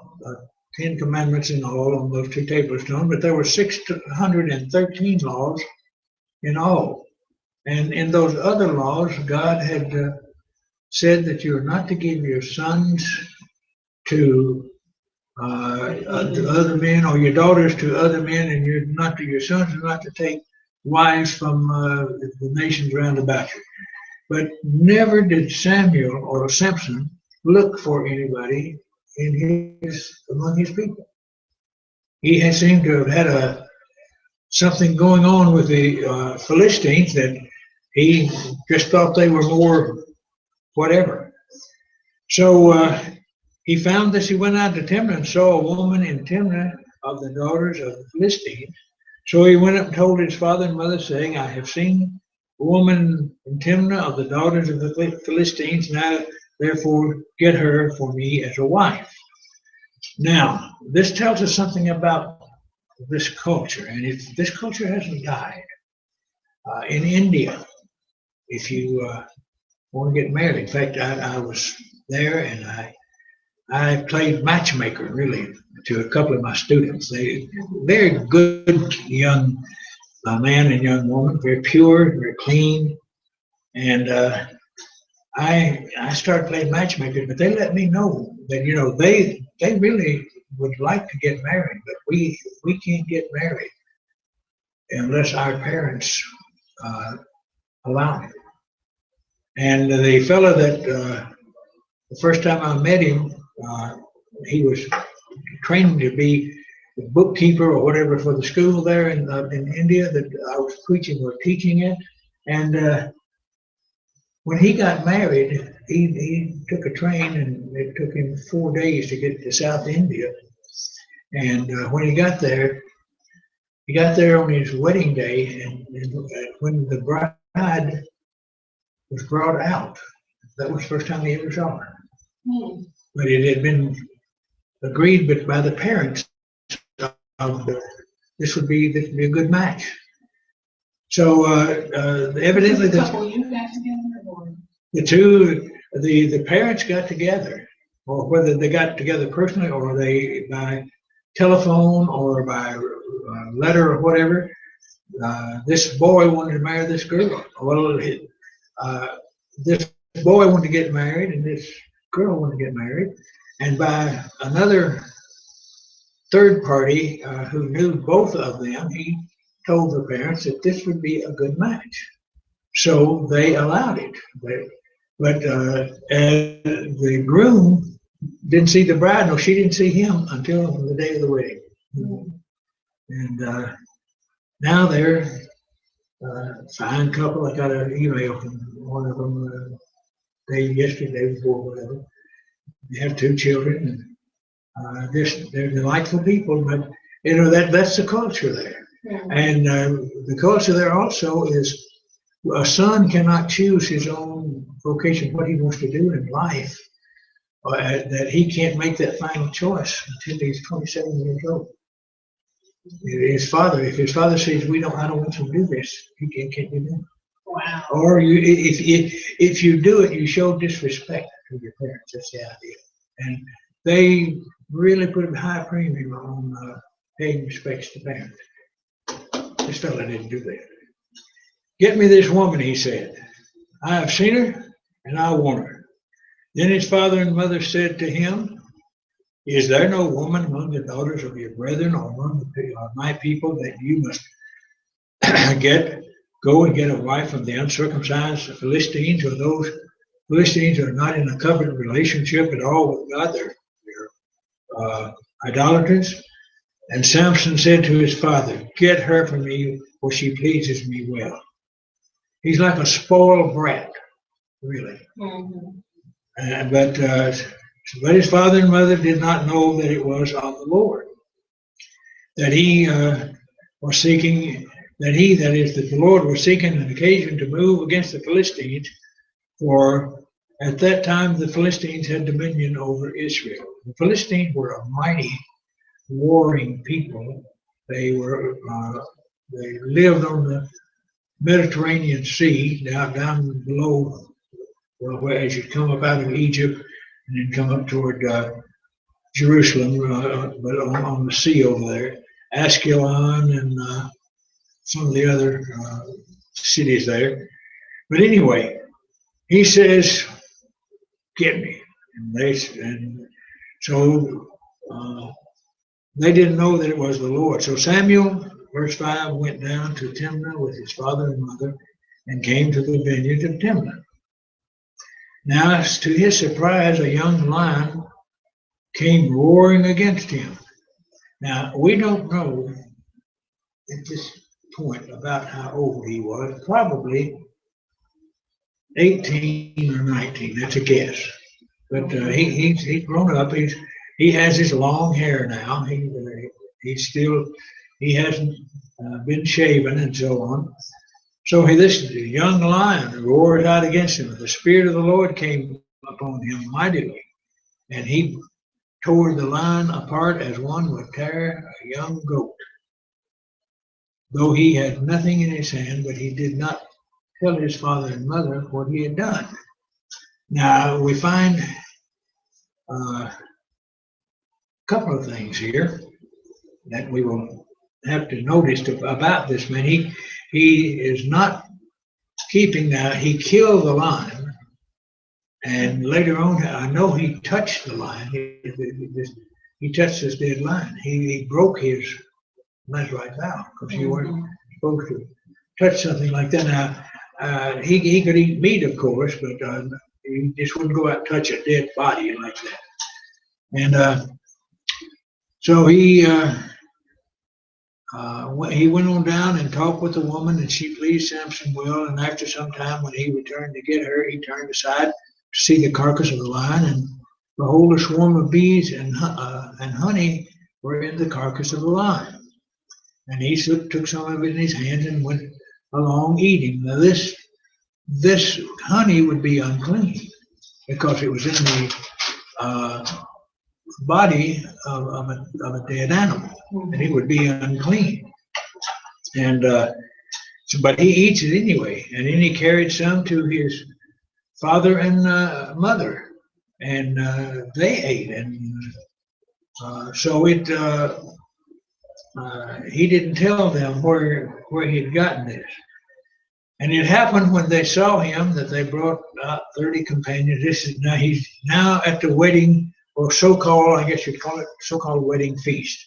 10 commandments in all on those 2 tablestones, but there were 613 laws in all. And in those other laws, God had said that you are not to give your sons to other men, or your daughters to other men, and your sons are not to take wives from the nations round about you. But never did Samuel or Samson look for anybody among his people. He had seemed to have had something going on with the Philistines, that he just thought they were more whatever. So he found this. He went out to Timnah and saw a woman in Timnah of the daughters of the Philistines. So he went up and told his father and mother, saying, "I have seen a woman in Timnah of the daughters of the Philistines. Now, therefore, get her for me as a wife." Now, this tells us something about this culture, and this culture hasn't died. In India, if you want to get married, in fact, I was there, and I played matchmaker, really, to a couple of my students. They very good young man and young woman, very pure, very clean, and I started playing matchmaker. But they let me know that they really would like to get married, but we can't get married unless our parents allowing it. And the fellow that the first time I met him, he was training to be the bookkeeper or whatever for the school there in India that I was preaching or teaching at. And when he got married, he took a train, and it took him 4 days to get to South India. And when he got there on his wedding day, and when the bride was brought out, that was the first time he ever saw her. But it had been agreed by the parents of this would be a good match. So evidently the couple you got together, or the parents got together, or whether they got together personally or they by telephone or by letter or whatever. This boy wanted to marry this girl. Well, this boy wanted to get married, and this girl wanted to get married, and by another third party who knew both of them, he told the parents that this would be a good match. So they allowed it. But the groom didn't see the bride. No, she didn't see him until the day of the wedding. And now they're a fine couple. I got an email from one of them yesterday before, whatever. They have 2 children, and they're delightful people. But you know that's the culture there. And the culture there also is a son cannot choose his own vocation, what he wants to do in life, that he can't make that final choice until he's 27 years old. If his father says, I don't want you to do this, he can't do that. wow. Or if you do it, you show disrespect to your parents. That's the idea. And they really put a high premium on paying respects to parents. This fellow didn't do that. Get me this woman, he said. I have seen her, and I want her. Then his father and mother said to him, is there no woman among the daughters of your brethren or among my people that you must go and get a wife from the uncircumcised Philistines, or those Philistines are not in a covenant relationship at all with God? They're idolaters. And Samson said to his father, get her for me, for she pleases me well. He's like a spoiled brat, really. But his father and mother did not know that it was of the Lord, that he was seeking, that the Lord was seeking an occasion to move against the Philistines, for at that time the Philistines had dominion over Israel. The Philistines were a mighty warring people. They lived on the Mediterranean Sea, down below, well, as you come up out of Egypt and then come up toward Jerusalem, but on the sea over there, Ascalon and some of the other cities there. But anyway, he says, get me. And so they didn't know that it was the Lord. So Samuel, verse 5, went down to Timnah with his father and mother and came to the vineyard of Timnah. Now, to his surprise, a young lion came roaring against him. Now, we don't know at this point about how old he was, probably 18 or 19, that's a guess. But he's grown up. He has his long hair now. He hasn't been shaven and so on. So this young lion roared out against him. The Spirit of the Lord came upon him mightily, and he tore the lion apart as one would tear a young goat. Though he had nothing in his hand, but he did not tell his father and mother what he had done. Now we find a couple of things here that we will have to notice about this man. He is not keeping that. He killed the lion, and later on, I know he touched the lion. He touched this dead lion. He broke his Nazarite vow because you weren't supposed to touch something like that. Now, he could eat meat, of course, but he just wouldn't go out and touch a dead body like that. And so he went on down and talked with the woman, and she pleased Samson well. And after some time, when he returned to get her, he turned aside to see the carcass of the lion, and behold, a swarm of bees and honey were in the carcass of the lion. And he took some of it in his hands and went along eating. Now this honey would be unclean because it was in the body of a dead animal, and it would be unclean. And but he eats it anyway. And then he carried some to his father and mother, and they ate. And so he didn't tell them where he had gotten this. And it happened when they saw him that they brought out 30 companions. He's now at the wedding, or so-called, I guess you'd call it, so-called wedding feast.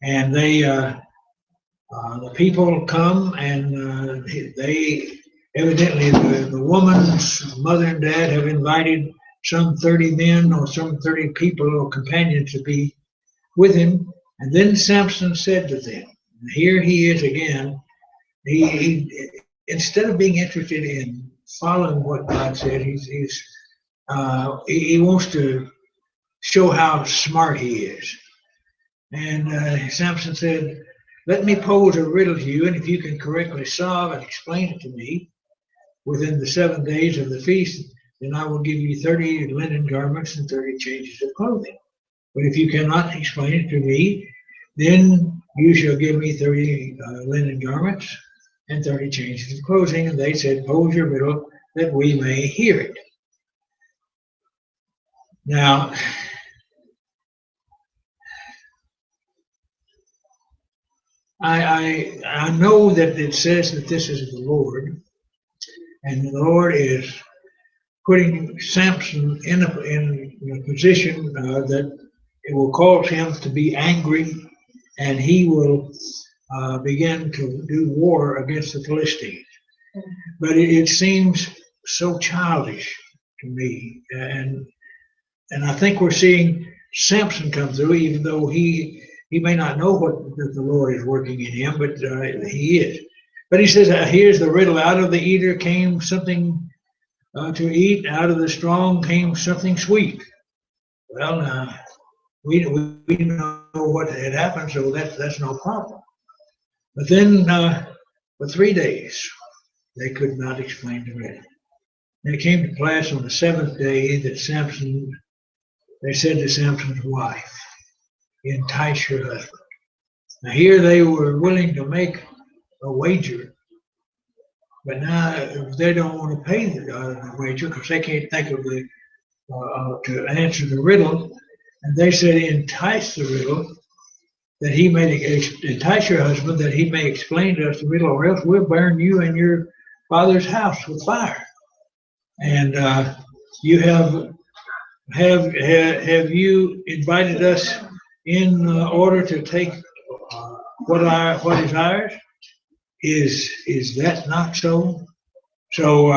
And they, the people come, and they evidently, the woman's mother and dad have invited some 30 men or some 30 people or companions to be with him. And then Samson said to them, and here he is again, he instead of being interested in following what God said, he wants to show how smart he is. And Samson said, let me pose a riddle to you, and if you can correctly solve and explain it to me within the 7 days of the feast, then I will give you 30 linen garments and 30 changes of clothing. But if you cannot explain it to me, then you shall give me 30 linen garments and 30 changes of clothing. And they said, pose your riddle that we may hear it. Now, I know that it says that this is the Lord, and the Lord is putting Samson in a position that it will cause him to be angry, and he will begin to do war against the Philistines. But it seems so childish to me, and I think we're seeing Samson come through, even though he may not know that the Lord is working in him, but he is. But he says, here's the riddle: out of the eater came something to eat, out of the strong came something sweet. Well, now we know what had happened, so that's no problem. But then for 3 days they could not explain the riddle. And it came to pass on the 7th day that they said to Samson's wife, entice your husband. Now here they were willing to make a wager, but now they don't want to pay the wager because they can't think of to answer the riddle. And they said, entice the riddle that he may entice your husband that he may explain to us the riddle, or else we'll burn you and your father's house with fire. And you have you invited us in order to take what is ours? Is that not so? So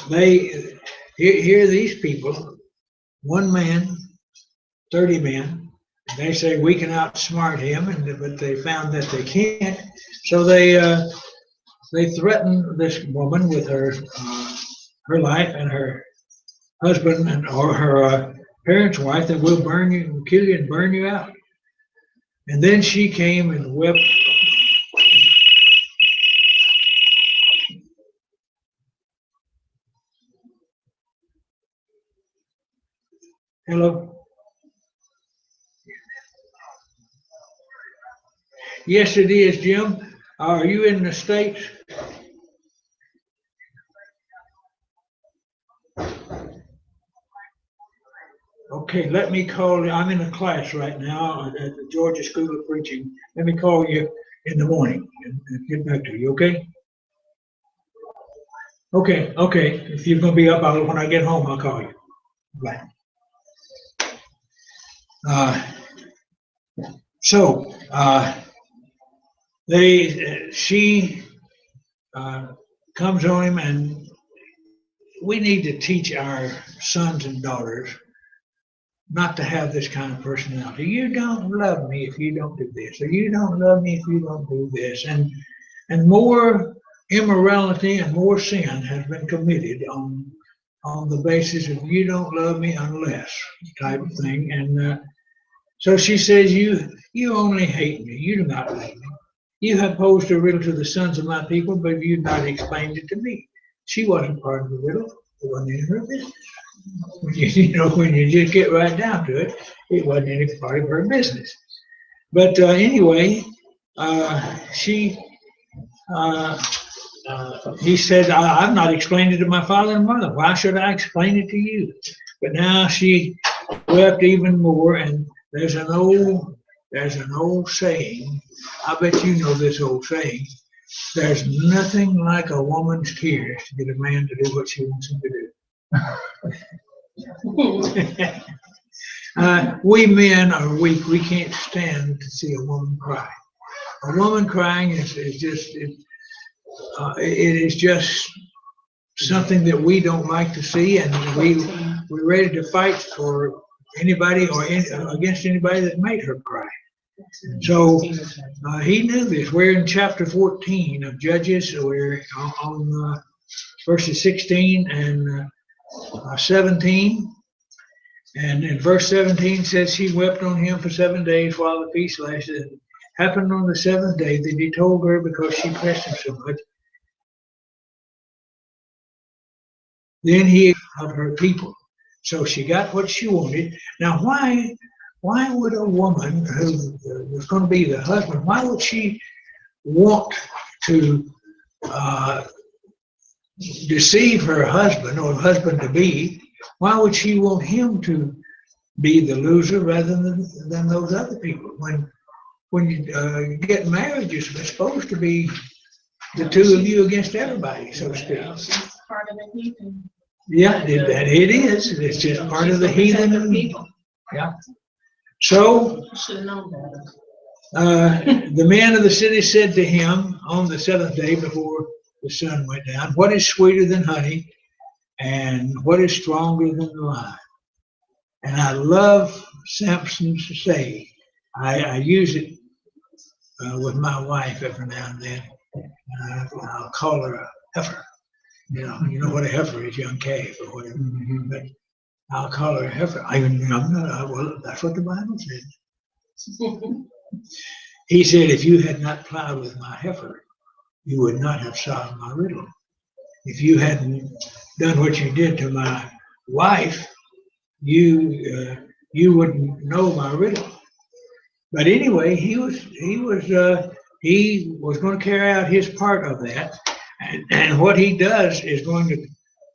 they hear these people, one man, 30 men. They say we can outsmart him, but they found that they can't. So they threaten this woman with her life and her husband or her parents' wife that we'll burn you and kill you and burn you out. And then she came and wept. Hello? Yes, it is, Jim. Are you in the States? Okay, let me call you. I'm in a class right now at the Georgia School of Preaching. Let me call you in the morning and get back to you, okay? Okay. If you're going to be up, when I get home, I'll call you. Bye. She comes on him, and we need to teach our sons and daughters not to have this kind of personality. You don't love me if you don't do this, or you don't love me if you don't do this. And more immorality and more sin has been committed on the basis of you don't love me unless type of thing. And so she says, you only hate me. You do not love me. You have posed a riddle to the sons of my people, but you've not explained it to me. She wasn't part of the riddle. It wasn't in her business. When you just get right down to it, it wasn't any part of her business. But anyway, he said, I've not explained it to my father and mother. Why should I explain it to you? But now she wept even more, and there's an old saying. I bet you know this old saying. There's nothing like a woman's tears to get a man to do what she wants him to do. We men are weak. We can't stand to see a woman cry. A woman crying is just it is just something that we don't like to see, and we're ready to fight for anybody or against anybody that made her cry. So he knew this. We're in chapter 14 of Judges. We're on verses 16 and 17. And in verse 17 says, she wept on him for 7 days while the feast lasted. It happened on the 7th day that he told her because she pressed him so much. Then he of her people. So she got what she wanted. Now, why would a woman who was going to be the husband, why would she want to deceive her husband or husband to be? Why would she want him to be the loser rather than those other people? When you get married, you're supposed to be the two of you against everybody, so to speak. She's part of the heathen. Yeah, it is. It's just part of the heathen people. Yeah. So Should have known better. the man of the city said to him on the 7th day before the sun went down, what is sweeter than honey and what is stronger than the lion? And I love Samson's saying. I use it with my wife every now and then. I'll call her a heifer. You know what a heifer is, young calf or whatever. Mm-hmm. But I'll call her a heifer. Well, that's what the Bible says. He said, if you had not plowed with my heifer, you would not have solved my riddle. If you hadn't done what you did to my wife, you wouldn't know my riddle. But anyway, he was going to carry out his part of that, and what he does is going to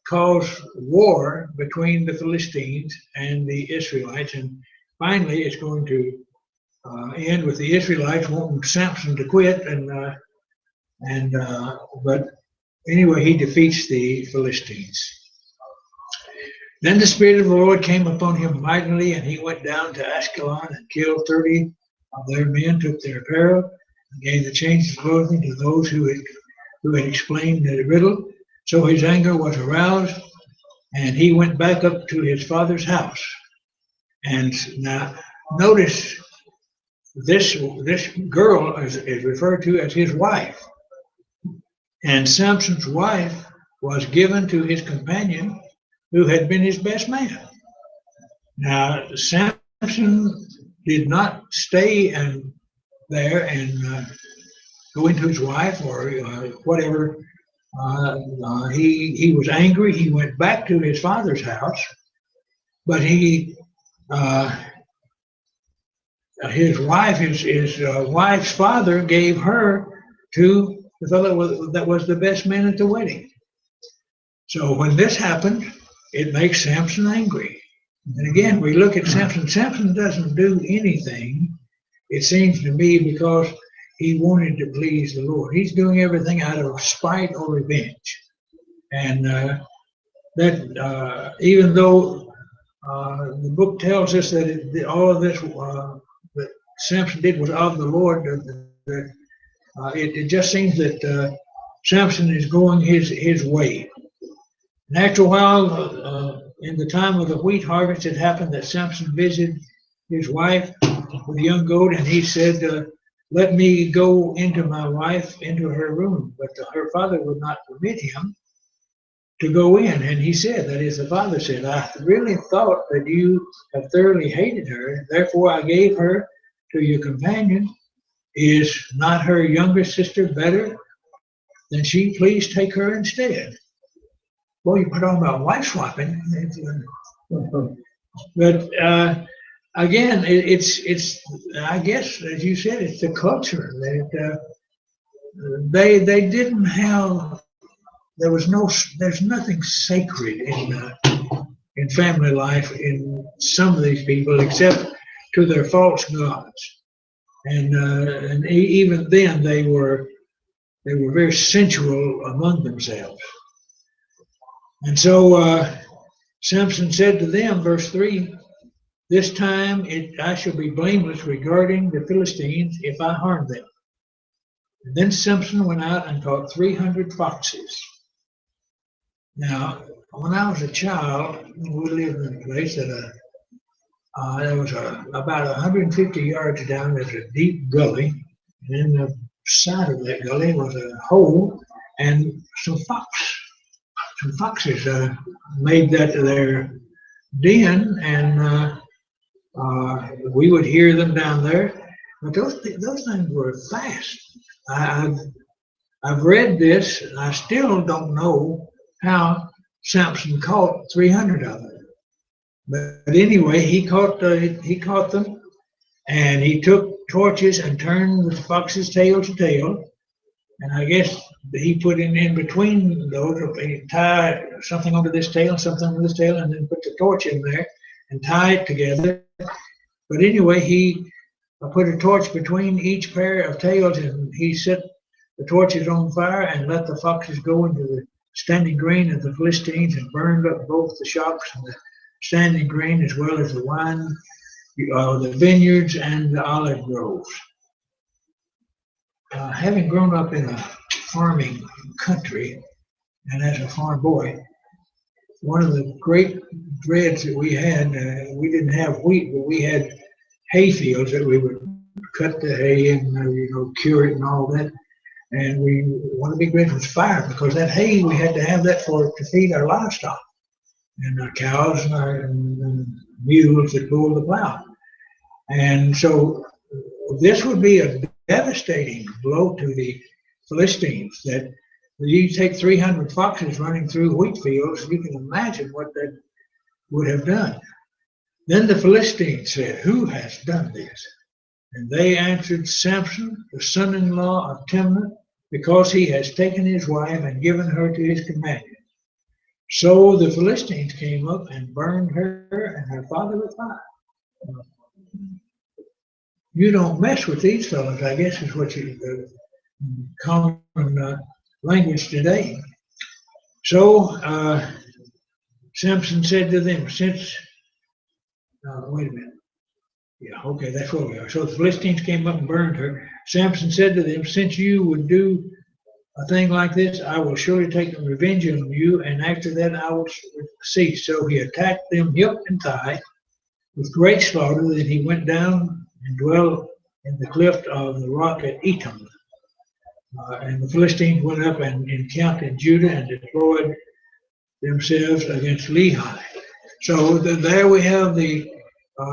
cause war between the Philistines and the Israelites, and finally it's going to end with the Israelites wanting Samson to quit, but anyway, he defeats the Philistines. Then the Spirit of the Lord came upon him mightily, and he went down to Ashkelon and killed 30 of their men, took their apparel, and gave the changes of clothing to those who had explained the riddle. So his anger was aroused, and he went back up to his father's house. And now, notice this girl is referred to as his wife. And Samson's wife was given to his companion who had been his best man. Now, Samson did not stay there and go into his wife or whatever. He was angry. He went back to his father's house, but his wife's father gave her to the fellow that was the best man at the wedding. So when this happened, it makes Samson angry. And again, we look at Samson. Samson doesn't do anything, it seems to me, because he wanted to please the Lord. He's doing everything out of spite or revenge. And even though the book tells us that all of this that Samson did was of the Lord, it just seems that Samson is going his way. And after a while, in the time of the wheat harvest, it happened that Samson visited his wife with a young goat, and he said, let me go into my wife, into her room. But her father would not permit him to go in. And he said, that is, the father said, I really thought that you have thoroughly hated her, therefore I gave her to your companion. Is not her younger sister better than she? Please take her instead. Well, you put on about wife swapping. But again, it's I guess, as you said, it's the culture that they didn't have. There's nothing sacred in family life in some of these people except to their false gods, and even then they were very sensual among themselves. And so Samson said to them, verse 3, this time I shall be blameless regarding the Philistines if I harm them. And then Samson went out and caught 300 foxes. Now, when I was a child, we lived in a place that there was about 150 yards down. There's a deep gully, and in the side of that gully was a hole, and some foxes made that their den, and we would hear them down there. But those things were fast. I've read this, and I still don't know how Samson caught 300 of them. But anyway, he caught them, and he took torches and turned the fox's tail to tail. And I guess he put in between those, he tied something onto this tail, something onto this tail, and then put the torch in there and tie it together. But anyway, he put a torch between each pair of tails, and he set the torches on fire and let the foxes go into the standing grain of the Philistines and burned up both the shocks and the standing grain, as well as the wine, the vineyards and the olive groves. Having grown up in a farming country and as a farm boy, one of the great dreads that we had, we didn't have wheat, but we had hay fields that we would cut the hay and cure it and all that. And one of the big dreads was fire, because that hay, we had to have that to feed our livestock and our cows and mules that pull the plow. And so this would be a devastating blow to the Philistines, that you take 300 foxes running through wheat fields. You can imagine what that would have done. Then the Philistines said, who has done this? And they answered, Samson, the son-in-law of Timnah, because he has taken his wife and given her to his companion. So the Philistines came up and burned her and her father with fire. You don't mess with these fellows, I guess, is what the common language today. So Samson said to them, wait a minute. Yeah, okay, that's where we are. So the Philistines came up and burned her. Samson said to them, since you would do a thing like this, I will surely take revenge on you, and after that I will cease. So he attacked them hip and thigh with great slaughter. Then he went down and dwelt in the cleft of the rock at Etam. And the Philistines went up and encamped in Judah and deployed themselves against Lehi. So there we have the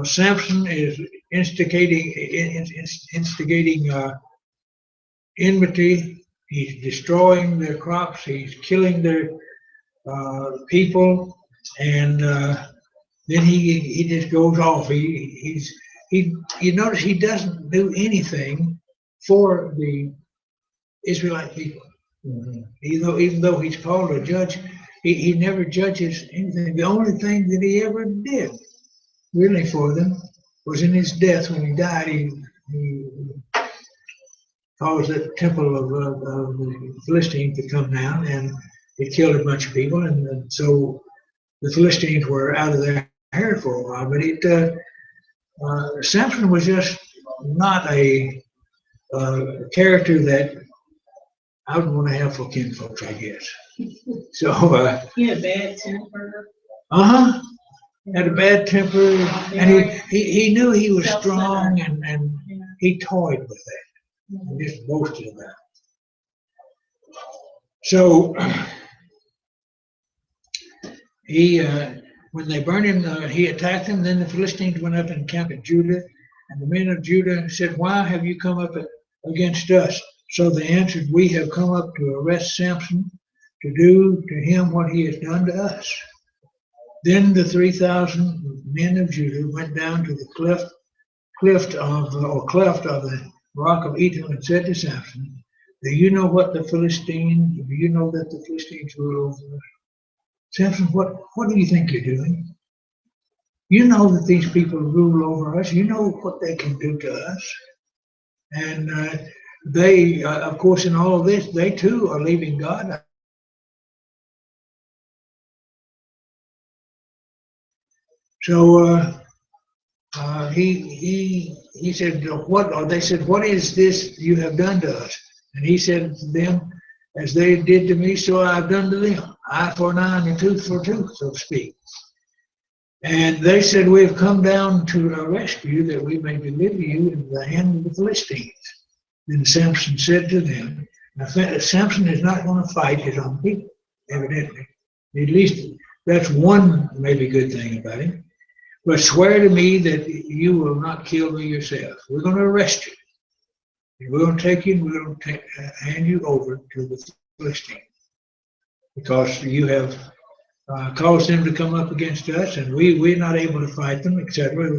Samson is instigating enmity. He's destroying their crops. He's killing their people, and then he just goes off. You notice he doesn't do anything for the Israelite people. Mm-hmm. Even though he's called a judge, he never judges anything. The only thing that he ever did really for them was in his death. When he died, he caused that temple of the Philistines to come down, and it killed a bunch of people, and so the Philistines were out of their hair for a while. But Samson was just not a character that I wouldn't want to have for kinfolks, I guess. So, He had bad temper. uh-huh, had a bad temper, and he knew he was strong, and he toyed with that, and just boasted about it. So, he, when they burned him, he attacked them. Then the Philistines went up and encamped at Judah, and the men of Judah said, "Why have you come up against us?" So they answered, "We have come up to arrest Samson, to do to him what he has done to us." Then the 3,000 men of Judah went down to the cleft of the rock of Etam and said to Samson, "Do you know that the Philistines rule over us?" Samson, what do you think you're doing? You know that these people rule over us. You know what they can do to us. And they, of course, in all of this, they too are leaving God. So he said, "What?" Or they said, "What is this you have done to us?" And he said to them, "As they did to me, so I have done to them. Eye for an eye and a tooth for a tooth, so to speak." And they said, "We have come down to arrest you, that we may deliver you into the hand of the Philistines." Then Samson said to them, now Samson is not going to fight his own people, evidently. At least that's one maybe good thing about him. "But swear to me that you will not kill me yourself. We're going to arrest you. And we're going to take you and we're going to hand you over to the Philistines. Because you have caused them to come up against us, and we're not able to fight them, etc."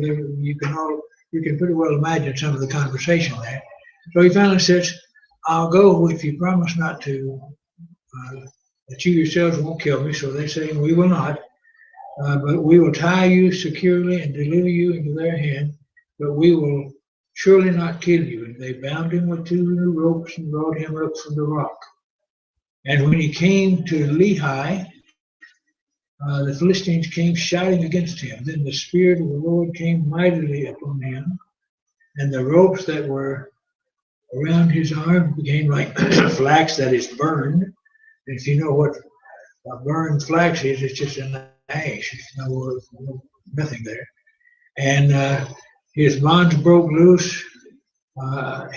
You can pretty well imagine some of the conversation there. So he finally says, "I'll go if you promise not to, that you yourselves won't kill me." So they say, "We will not, but we will tie you securely and deliver you into their hand, but we will surely not kill you." And they bound him with 2 new ropes and brought him up from the rock. And when he came to Lehi, the Philistines came shouting against him. Then the Spirit of the Lord came mightily upon him, and the ropes that were around his arm became like flax that is burned. And if you know what burned flax is, it's just an ash. There's nothing there. And his bonds broke loose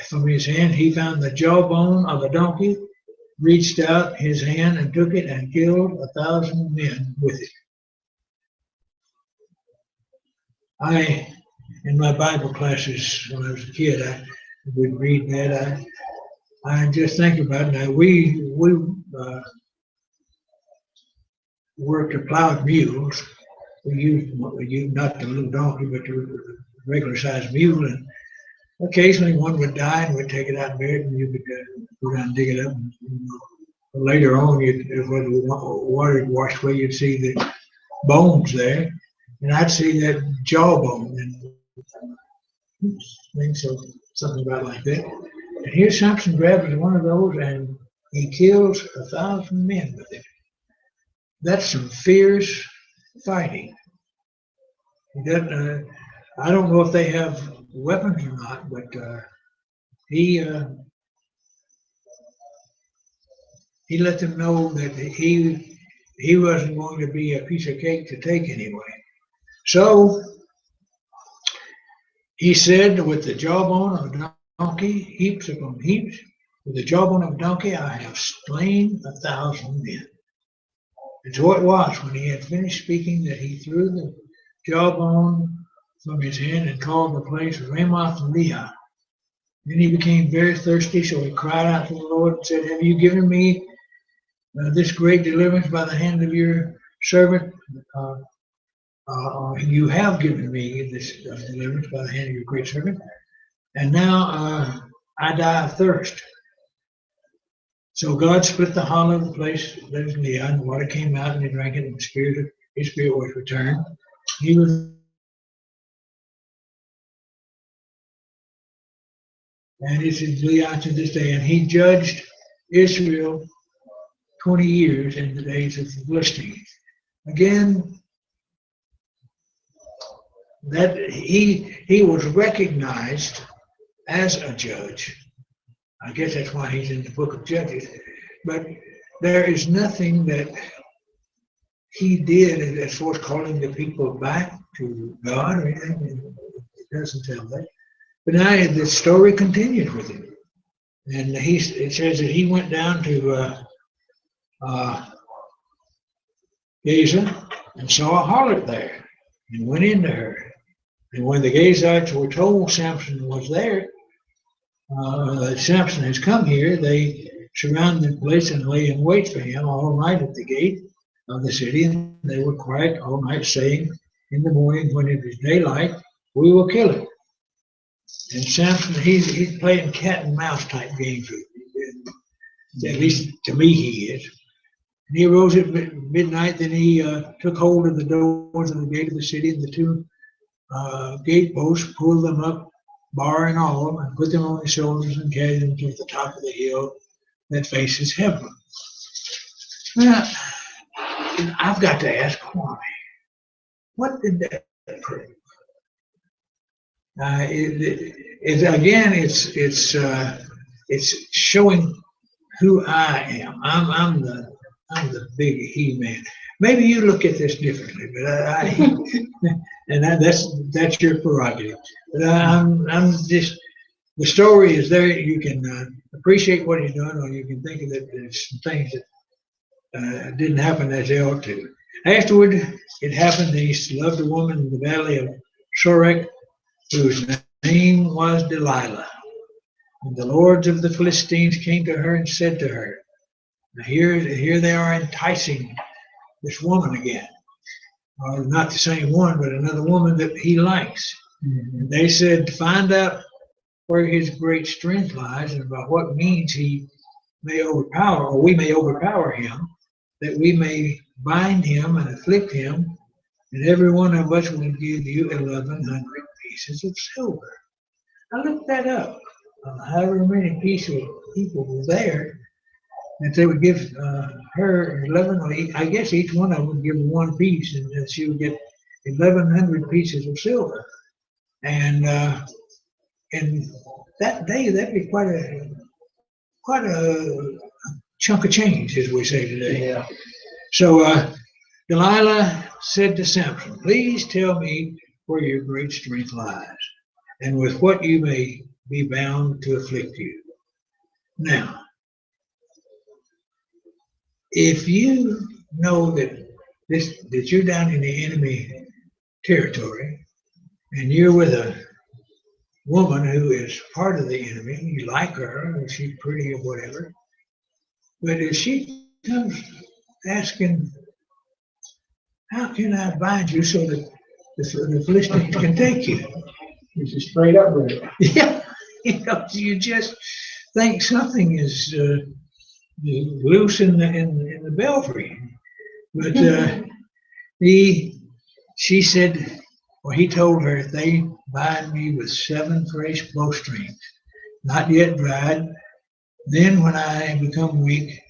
from his hand. He found the jawbone of a donkey, reached out his hand and took it and killed 1,000 men with it. In my Bible classes when I was a kid, I would read that. I just think about it now. We worked a plowed mules. We used not the little donkey, but the regular sized mule. And occasionally one would die, and we'd take it out and bury it, and you could go down and dig it up. And, later on, when the water washed away, you'd see the bones there, and I'd see that jawbone and things, so something about like that. And here Samson grabs one of those, and he kills 1,000 men with it. That's some fierce fighting. I don't know if they have weapons or not, but he let them know that he wasn't going to be a piece of cake to take anyway. So he said, "With the jawbone of a donkey, heaps upon heaps, with the jawbone of a donkey, I have slain 1,000 men." And so it was, when he had finished speaking, that he threw the jawbone from his hand and called the place Ramoth Lehi. Then he became very thirsty, so he cried out to the Lord and said, "Have you given me this great deliverance by the hand of your servant? You have given me this deliverance by the hand of your great servant, and now I die of thirst." So God split the hollow of the place that is Lehi, and the water came out, and he drank it, and his spirit was returned. He was, and it's in Lehi to this day, and he judged Israel 20 years in the days of the Philistines. Again, that he was recognized as a judge. I guess that's why he's in the book of Judges. But there is nothing that he did as far as calling the people back to God or anything. It doesn't tell that. But now the story continues with him. And it says that he went down to Gaza and saw a harlot there and went into her. And when the Gazites were told Samson was there, that Samson has come here, they surrounded the place and lay in wait for him all night at the gate of the city. And they were quiet all night, saying, in the morning when it is daylight, we will kill him. And Samson, he's playing cat and mouse type games with me. At least to me he is. And he arose at midnight, then he took hold of the doors of the gate of the city, and the two gate posts, pulled them up, bar and all, and put them on his shoulders and carried them to the top of the hill that faces Hebron. Now, I've got to ask why. What did that prove? It's showing who I am. I'm the big he man. Maybe you look at this differently, but that's your prerogative. But I'm just, the story is there. You can appreciate what he's done, or you can think that there's some things that didn't happen as they ought to. Afterward, it happened that he loved a woman in the valley of Sorek, whose name was Delilah. And the lords of the Philistines came to her and said to her, now here they are enticing this woman again. Not the same one, but another woman that he likes. Mm-hmm. And they said, find out where his great strength lies and by what means he may overpower, or we may overpower him, that we may bind him and afflict him, and every one of us will give you 1,100 pieces of silver. I looked that up. However many people were there, that they would give her 11, I guess each one of them would give her one piece, and that she would get 1,100 pieces of silver. And that day, that'd be quite a chunk of change, as we say today. Yeah. So Delilah said to Samson, please tell me where your great strength lies, and with what you may be bound to afflict you. Now, if you know that you're down in the enemy territory, and you're with a woman who is part of the enemy, you like her, or she's pretty or whatever, but if she comes asking, how can I bind you so that the Philistines can take you? It's a straight up murder. Yeah, you just think something is loose in the belfry. But she said, well, he told her, if they bind me with 7 fresh bowstrings, not yet dried, then when I become weak,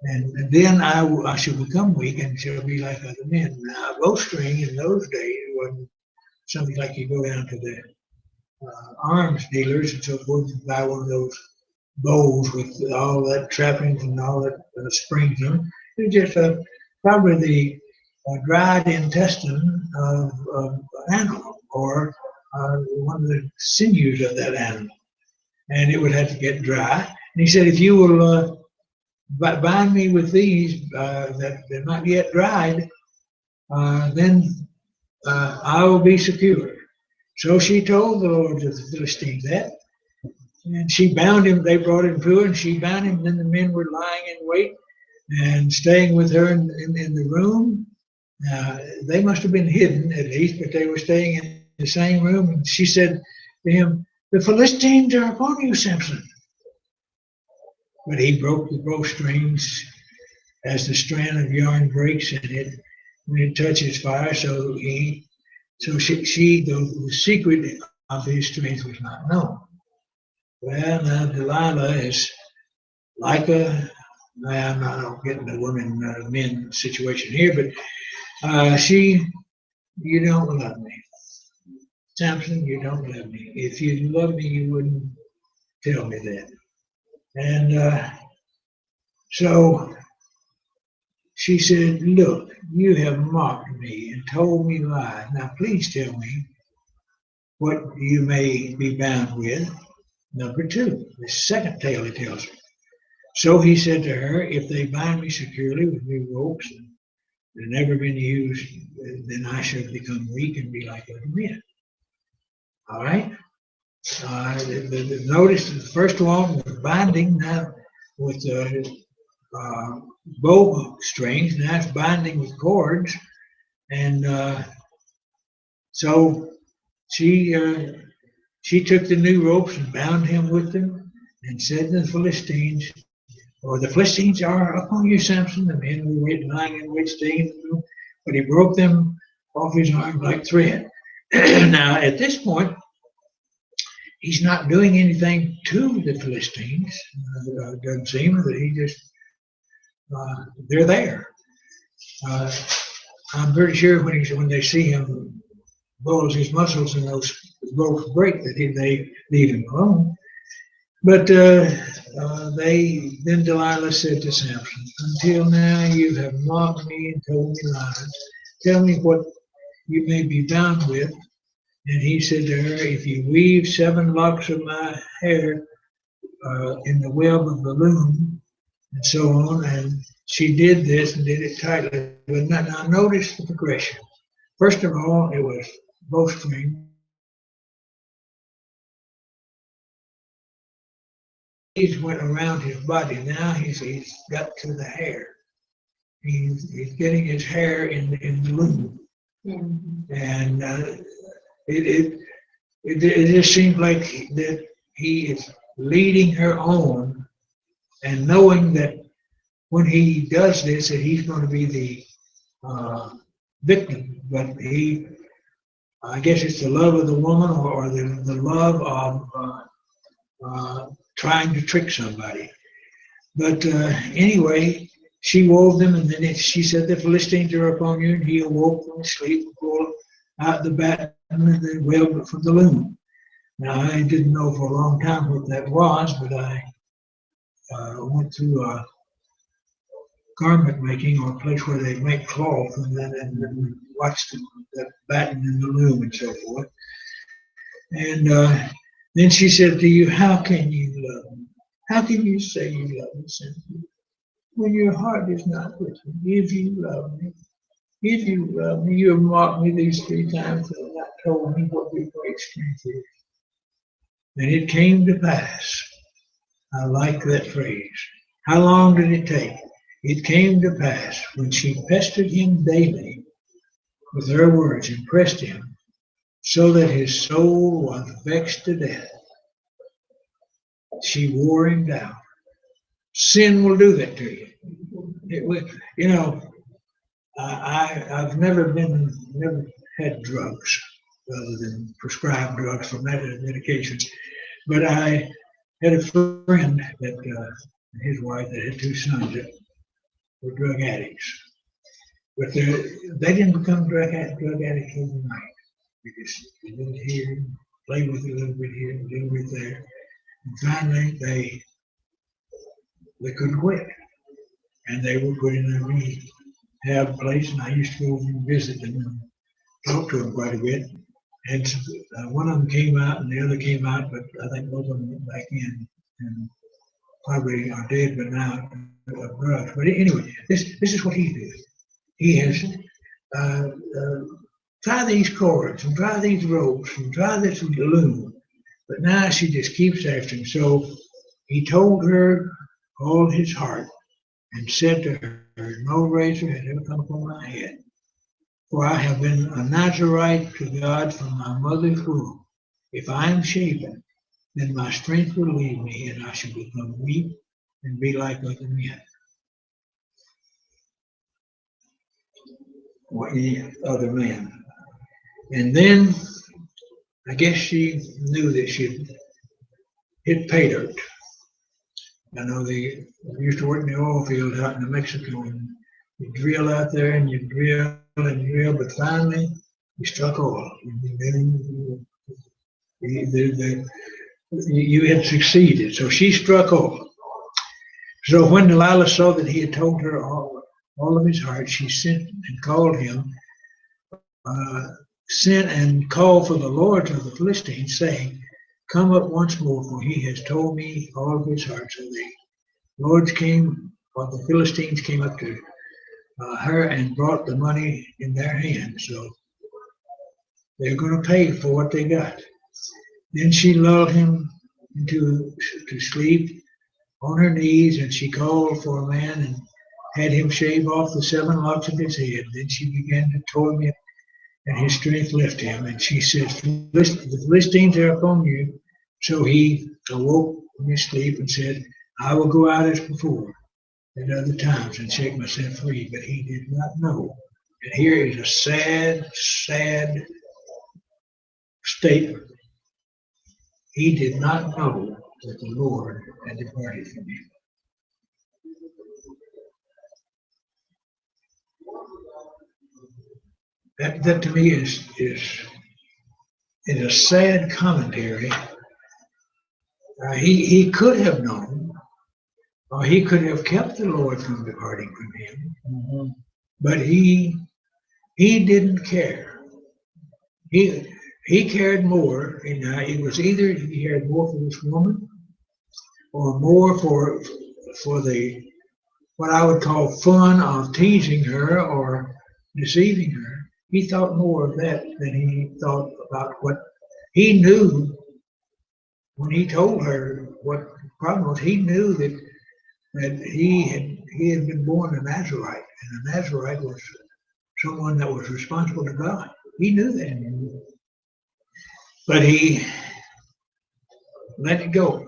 and then I shall become weak and shall be like other men. Now, a bowstring in those days wasn't something like you go down to the arms dealers and so forth and buy one of those bows with all that trappings and all that springs in them. It was just probably the dried intestine of an animal, or one of the sinews of that animal. And it would have to get dry. And he said, if you will bind me with these that they're not yet dried, then I will be secure. So she told the lords of the Philistines that, and she bound him. They brought him to her, and she bound him. Then the men were lying in wait and staying with her in the room. They must have been hidden at least, but they were staying in the same room. And she said to him, the Philistines are upon you, Samson. But he broke the bowstrings as the strand of yarn breaks when it touches fire. So the secret of his strength was not known. Well, now Delilah is like I'm not getting the men situation here, but you don't love me. Samson, you don't love me. If you love me, you wouldn't tell me that. And so she said, look, you have mocked me and told me lies. Now please tell me what you may be bound with. Number two, the second tale he tells her. So he said to her, if they bind me securely with new ropes and they've never been used, then I shall become weak and be like other men. All right? Notice the first one was binding, now with bow strings, now it's binding with cords. And so she took the new ropes and bound him with them and said to the Philistines, or the Philistines are upon you, Samson. The men were lying in wait, staying in the room, but he broke them off his arms like thread. Now, at this point, he's not doing anything to the Philistines. It doesn't seem that he just, they're there. I'm pretty sure when they see him bulge his muscles and those ropes break, that they leave him alone. But then Delilah said to Samson, until now you have mocked me and told me lies. Tell me what you may be bound with. And he said to her, if you weave 7 locks of my hair in the web of the loom, and so on. And she did this and did it tightly. But now notice the progression. First of all, it was bowstring. He went around his body. Now he's got to the hair. He's getting his hair in the loom. Mm-hmm. And it just seems like that he is leading her on and knowing that when he does this that he's going to be the victim. But I guess it's the love of the woman or the love of trying to trick somebody. But anyway, she wove them, and then she said, the Philistines are upon you, and he awoke from his sleep and pulled out the batten and the web from the loom. Now, I didn't know for a long time what that was, but I went through garment making, or a place where they make cloth, and then watched the batten and the loom and so forth. And then she said to you, how can you love me? How can you say you love me, Cynthia, when your heart is not with me? If you love me, you have mocked me these 3 times and not told me what your great strength is. And it came to pass. I like that phrase. How long did it take? It came to pass when she pestered him daily with her words and pressed him, so that his soul was vexed to death. She wore him down. Sin will do that to you. It will, you know, I've never had drugs other than prescribed drugs for medications, but I had a friend that his wife that had 2 sons that were drug addicts, but they didn't become drug addicts overnight. Because a little here, play with it a little bit here, a little bit there, and finally they couldn't quit, and they were put in a rehab place, and I used to go over and visit them and talk to them quite a bit. And one of them came out, and the other came out, but I think both of them went back in, and probably are dead, but now of drugs. But anyway, this is what he did. He has try these cords and try these ropes and try this loom. But now she just keeps after him. So he told her all his heart and said to her, no razor has ever come upon my head. For I have been a Nazarite to God from my mother's womb. If I am shaven, then my strength will leave me, and I shall become weak and be like other men. Or any other man. And then I guess she knew that it paid her. I know they used to work in the oil field out in New Mexico, and you drill out there and you drill and drill, but finally you struck oil. You had succeeded. So she struck oil. So when Delilah saw that he had told her all of his heart, she sent and called him, sent and called for the lords of the Philistines, saying, "Come up once more, for he has told me all of his heart." So the lords came, or the Philistines came up to her and brought the money in their hands. So they're going to pay for what they got. Then she lulled him to sleep on her knees, and she called for a man and had him shave off the 7 locks of his head. Then she began to torment, and his strength left him. And she said, "The Philistines are upon you." So he awoke from his sleep and said, "I will go out as before at other times and shake myself free." But he did not know. And here is a sad, sad statement. He did not know that the Lord had departed from him. That to me is a sad commentary. He could have known, or he could have kept the Lord from departing from him, but he didn't care. He cared more, and it was either he cared more for this woman, or more for the what I would call fun of teasing her or deceiving her. He thought more of that than he thought about what he knew when he told her what the problem was. He knew that he had been born a Nazarite, and a Nazarite was someone that was responsible to God. He knew that, but he let it go.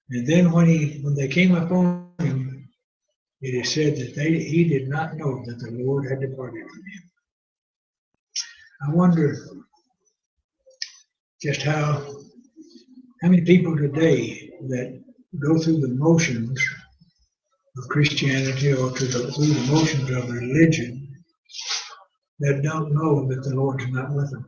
And then when they came upon him, it is said that he did not know that the Lord had departed from him. I wonder just how many people today that go through the motions of Christianity or through the motions of religion that don't know that the Lord's not with them.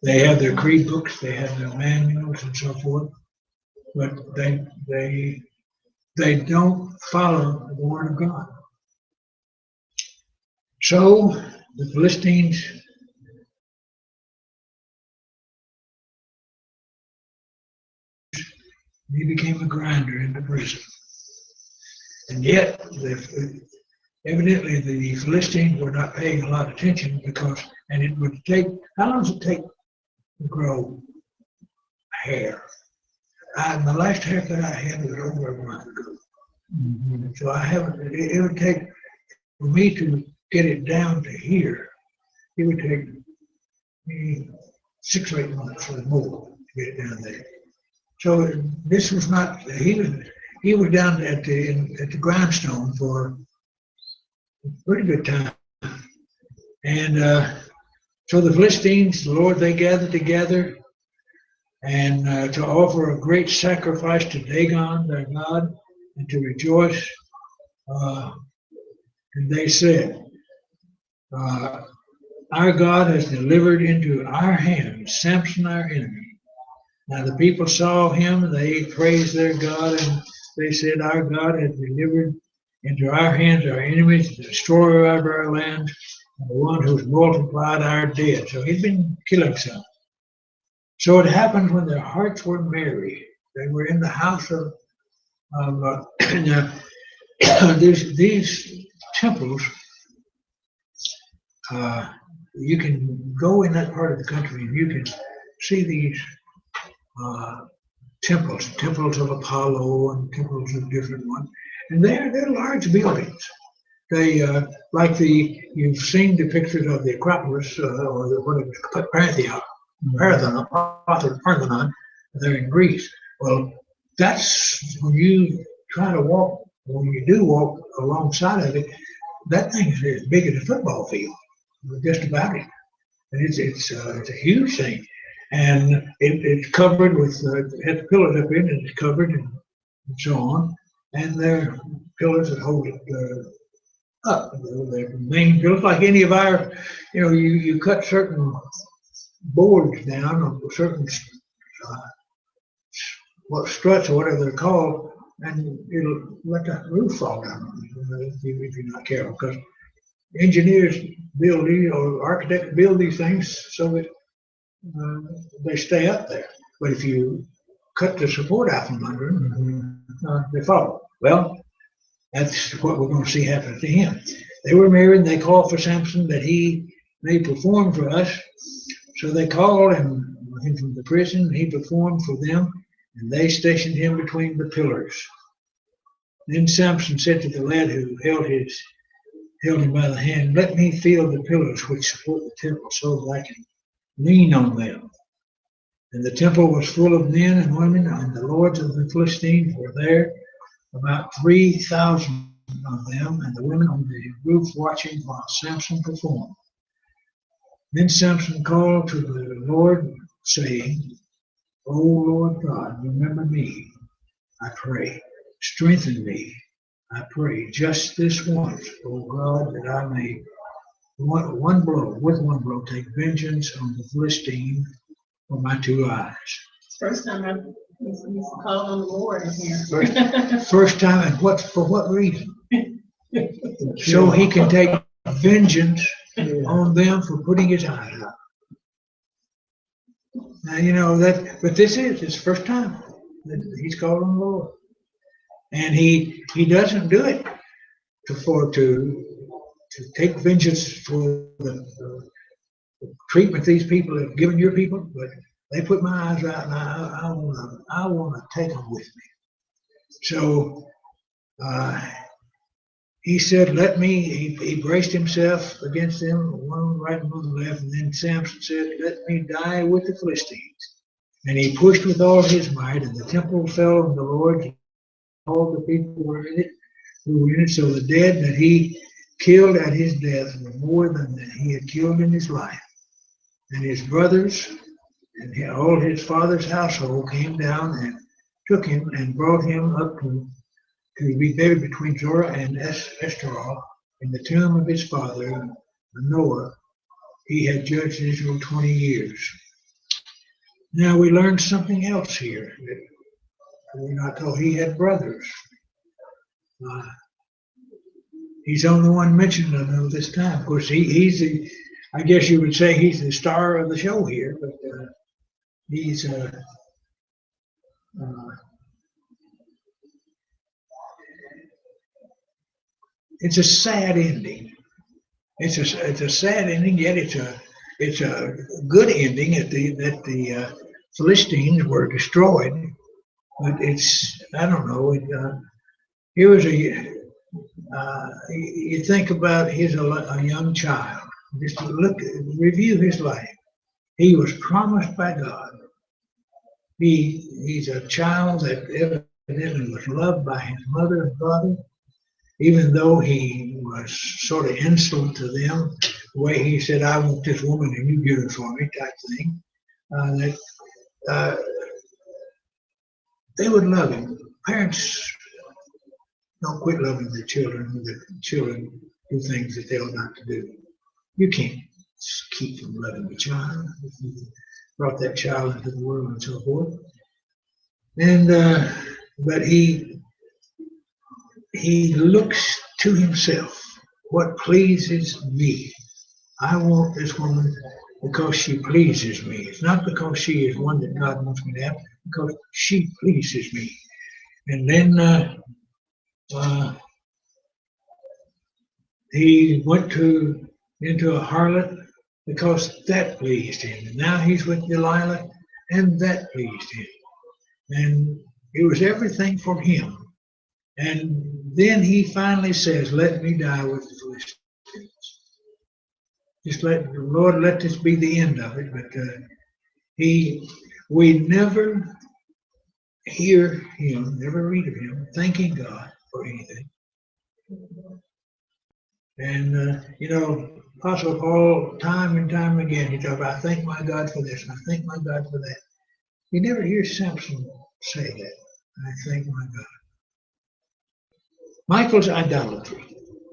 They have their creed books, they have their manuals and so forth, but they don't follow the Word of God. So the Philistines he became a grinder in the prison. And yet, evidently the Philistines were not paying a lot of attention and it would take, how long does it take to grow hair? The last haircut I had was over a month ago. So it would take, for me to get it down to here, it would take me 6 or 8 months or more to get it down there. So this was not, he was down at the grindstone for a pretty good time. And so the Philistines, the Lord, they gathered together and to offer a great sacrifice to Dagon, their god, and to rejoice. And they said, "Our God has delivered into our hands Samson, our enemy." Now the people saw him, they praised their God, and they said, "Our God has delivered into our hands our enemies, the destroyer of our land, and the one who's multiplied our dead." So he'd been killing some. So it happened when their hearts were merry. They were in the house of these temples. You can go in that part of the country and you can see these temples of Apollo and temples of different ones, and they're large buildings. They you've seen the pictures of the Acropolis or what it was, Parthenon. They're in Greece. Well, that's when you try to walk. When you do walk alongside of it, that thing is as big as a football field, just about it. And it's a huge thing. And it's covered with, it has pillars up in it, and it's covered and so on. And there are pillars that hold it up. The main pillars, like any of our, you cut certain boards down or certain what struts or whatever they're called, and it'll let the roof fall down on you, if you're not careful. Because engineers build these, or architects build these things so that they stay up there. But if you cut the support out from under them, they fall. Well, that's what we're going to see happen to him. They were married, and they called for Samson that he may perform for us. So they called him from the prison. He performed for them, and they stationed him between the pillars. Then Samson said to the lad who held him by the hand, "Let me feel the pillars which support the temple, so that I can lean on them." And the temple was full of men and women, and the lords of the Philistines were there, about 3,000 of them, and the women on the roof watching while Samson performed. Then Samson called to the Lord, saying, "O Lord God, remember me, I pray. Strengthen me, I pray, just this once, O God, that I may with one blow take vengeance on the Philistine for my 2 eyes." First time I used to call on the Lord in here. First time, and for what reason? So he can take vengeance on them for putting his eyes out. Now, you know that, but this is his first time that he's called on the Lord. And he doesn't do it to take vengeance for the treatment these people have given your people, but they put my eyes out, and I want to take them with me. So he said, "Let me." He braced himself against them, one right and one left, and then Samson said, "Let me die with the Philistines." And he pushed with all his might, and the temple fell on the Lord. All the people who were in it. So the dead that he killed at his death were more than that he had killed in his life. And his brothers and all his father's household came down and took him and brought him up to be buried between Zorah and Eshtaol in the tomb of his father Manoah. He had judged Israel 20 years. Now we learned something else here. We're not told he had brothers. He's the only one mentioned of this time. Of course, he's the, I guess you would say he's the star of the show here, but he's it's a sad ending. It's a sad ending, yet it's a good ending that the Philistines were destroyed. But I don't know. Here was you think about a young child. Just review his life. He was promised by God. He's a child that evidently was loved by his mother and father, even though he was sort of insolent to them. The way he said, "I want this woman and you get her for me," type thing. They would love him. Parents don't quit loving their children when the children do things that they ought not to do. You can't keep from loving the child if you brought that child into the world and so forth. And but he looks to himself. What pleases me? I want this woman because she pleases me. It's not because she is one that God wants me to have, because she pleases me. And then he went into a harlot because that pleased him. And now he's with Delilah, and that pleased him. And it was everything for him. And then he finally says, "Let me die with the Philistines." Just let the Lord let this be the end of it. But we never hear him, never read of him thanking God for anything. And Apostle Paul, time and time again, he talks about, "I thank my God for this, and I thank my God for that." You never hear Samson say that. "I thank my God." Michael's idolatry.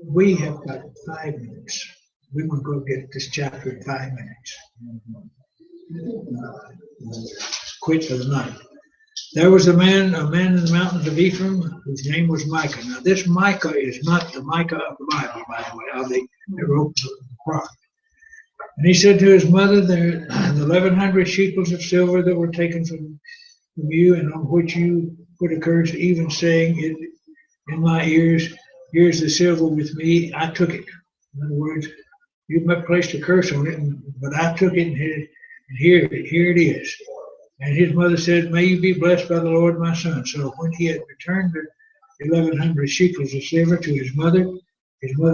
We have got 5 minutes. We're going to go get this chapter in 5 minutes. Quit for the night. There was a man in the mountains of Ephraim whose name was Micah. Now this Micah is not the Micah of the Bible, by the way, how they wrote the prophet. And he said to his mother, the 1,100 shekels of silver that were taken from you and on which you put a curse, even saying it in my ears, here's the silver with me, I took it. In other words, you placed a curse on it, but I took it and here it is. And his mother said, may you be blessed by the Lord, my son. So when he had returned the 1,100 shekels of silver to his mother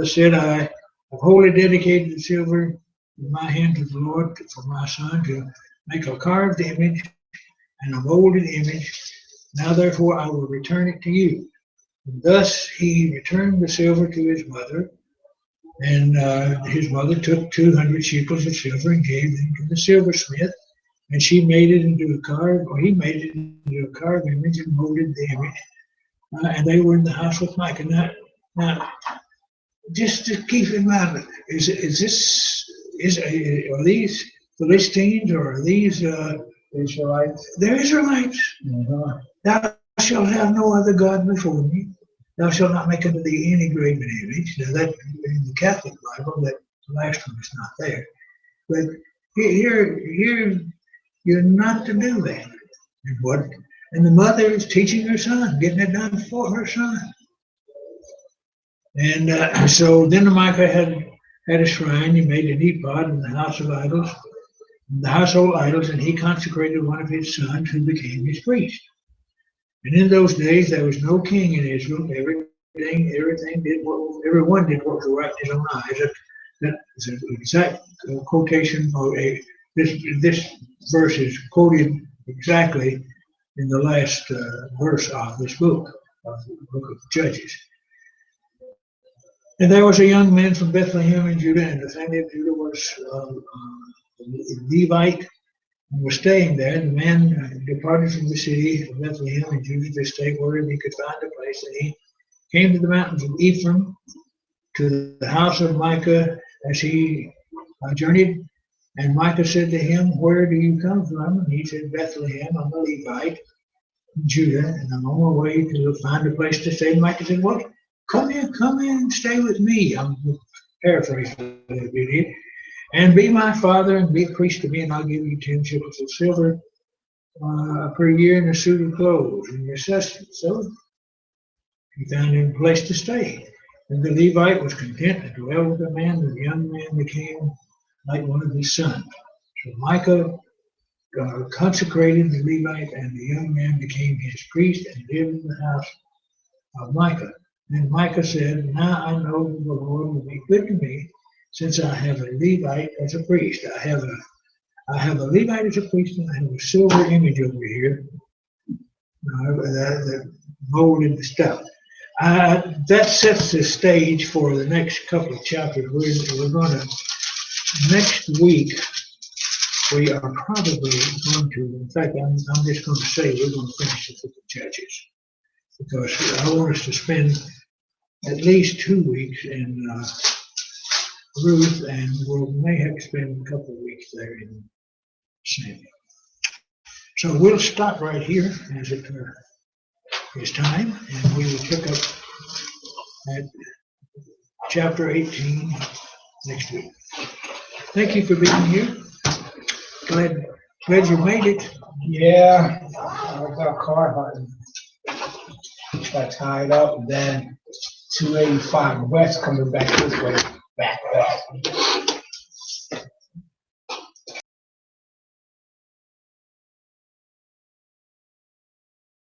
said, I have wholly dedicated the silver in my hand to the Lord for my son to make a carved image and a molded image. Now therefore I will return it to you. And thus he returned the silver to his mother, and his mother took 200 shekels of silver and gave them to the silversmith. And she made it into a he made it into a carved image and molded the image. And they were in the house with Micah. Now, just to keep in mind, are these Philistines or are these Israelites? they're Israelites? Uh-huh. Thou shalt have no other God before me. Thou shalt not make unto thee any graven image. Now that in the Catholic Bible, that last one is not there. But here you're not to do that. And the mother is teaching her son, getting it done for her son. And so then Micah had a shrine. He made an ephod in the house of idols, the household idols, and he consecrated one of his sons who became his priest. And in those days there was no king in Israel. Everyone did what was right in his own eyes. That is an exact quotation. This verse is quoted exactly in the last verse of this book, of the book of Judges. And there was a young man from Bethlehem in Judah, and the family of Judah was a Levite, and was staying there. The man departed from the city of Bethlehem in Judah to stay wherever he could find a place, and he came to the mountains of Ephraim, to the house of Micah as he journeyed. And Micah said to him, where do you come from? And he said, Bethlehem, I'm a Levite from Judah, and I'm on my way to find a place to stay. And Micah said, well, come in and stay with me. I'm paraphrasing a little bit here. And be my father and be a priest to me, and I'll give you 10 shekels of silver per year and a suit of clothes and your sustenance. So he found him a place to stay. And the Levite was content to dwell with the man, and the young man became like one of his sons. So Micah consecrated the Levite, and the young man became his priest and lived in the house of Micah. And Micah said, now I know that the Lord will be good to me, since I have a Levite as a priest. I have a Levite as a priest, and I have a silver image over here that molded the stuff. That sets the stage for the next couple of chapters. We're going to, next week, we are probably going to, in fact, I'm just going to say we're going to finish the book of Judges, because I want us to spend at least 2 weeks in Ruth, and we may have to spend a couple of weeks there in Samuel. So we'll stop right here as it is time, and we will pick up at chapter 18 next week. Thank you for being here. Glad you made it. Yeah, I got car hunting. Got tied up, and then 285 west coming back this way, back west.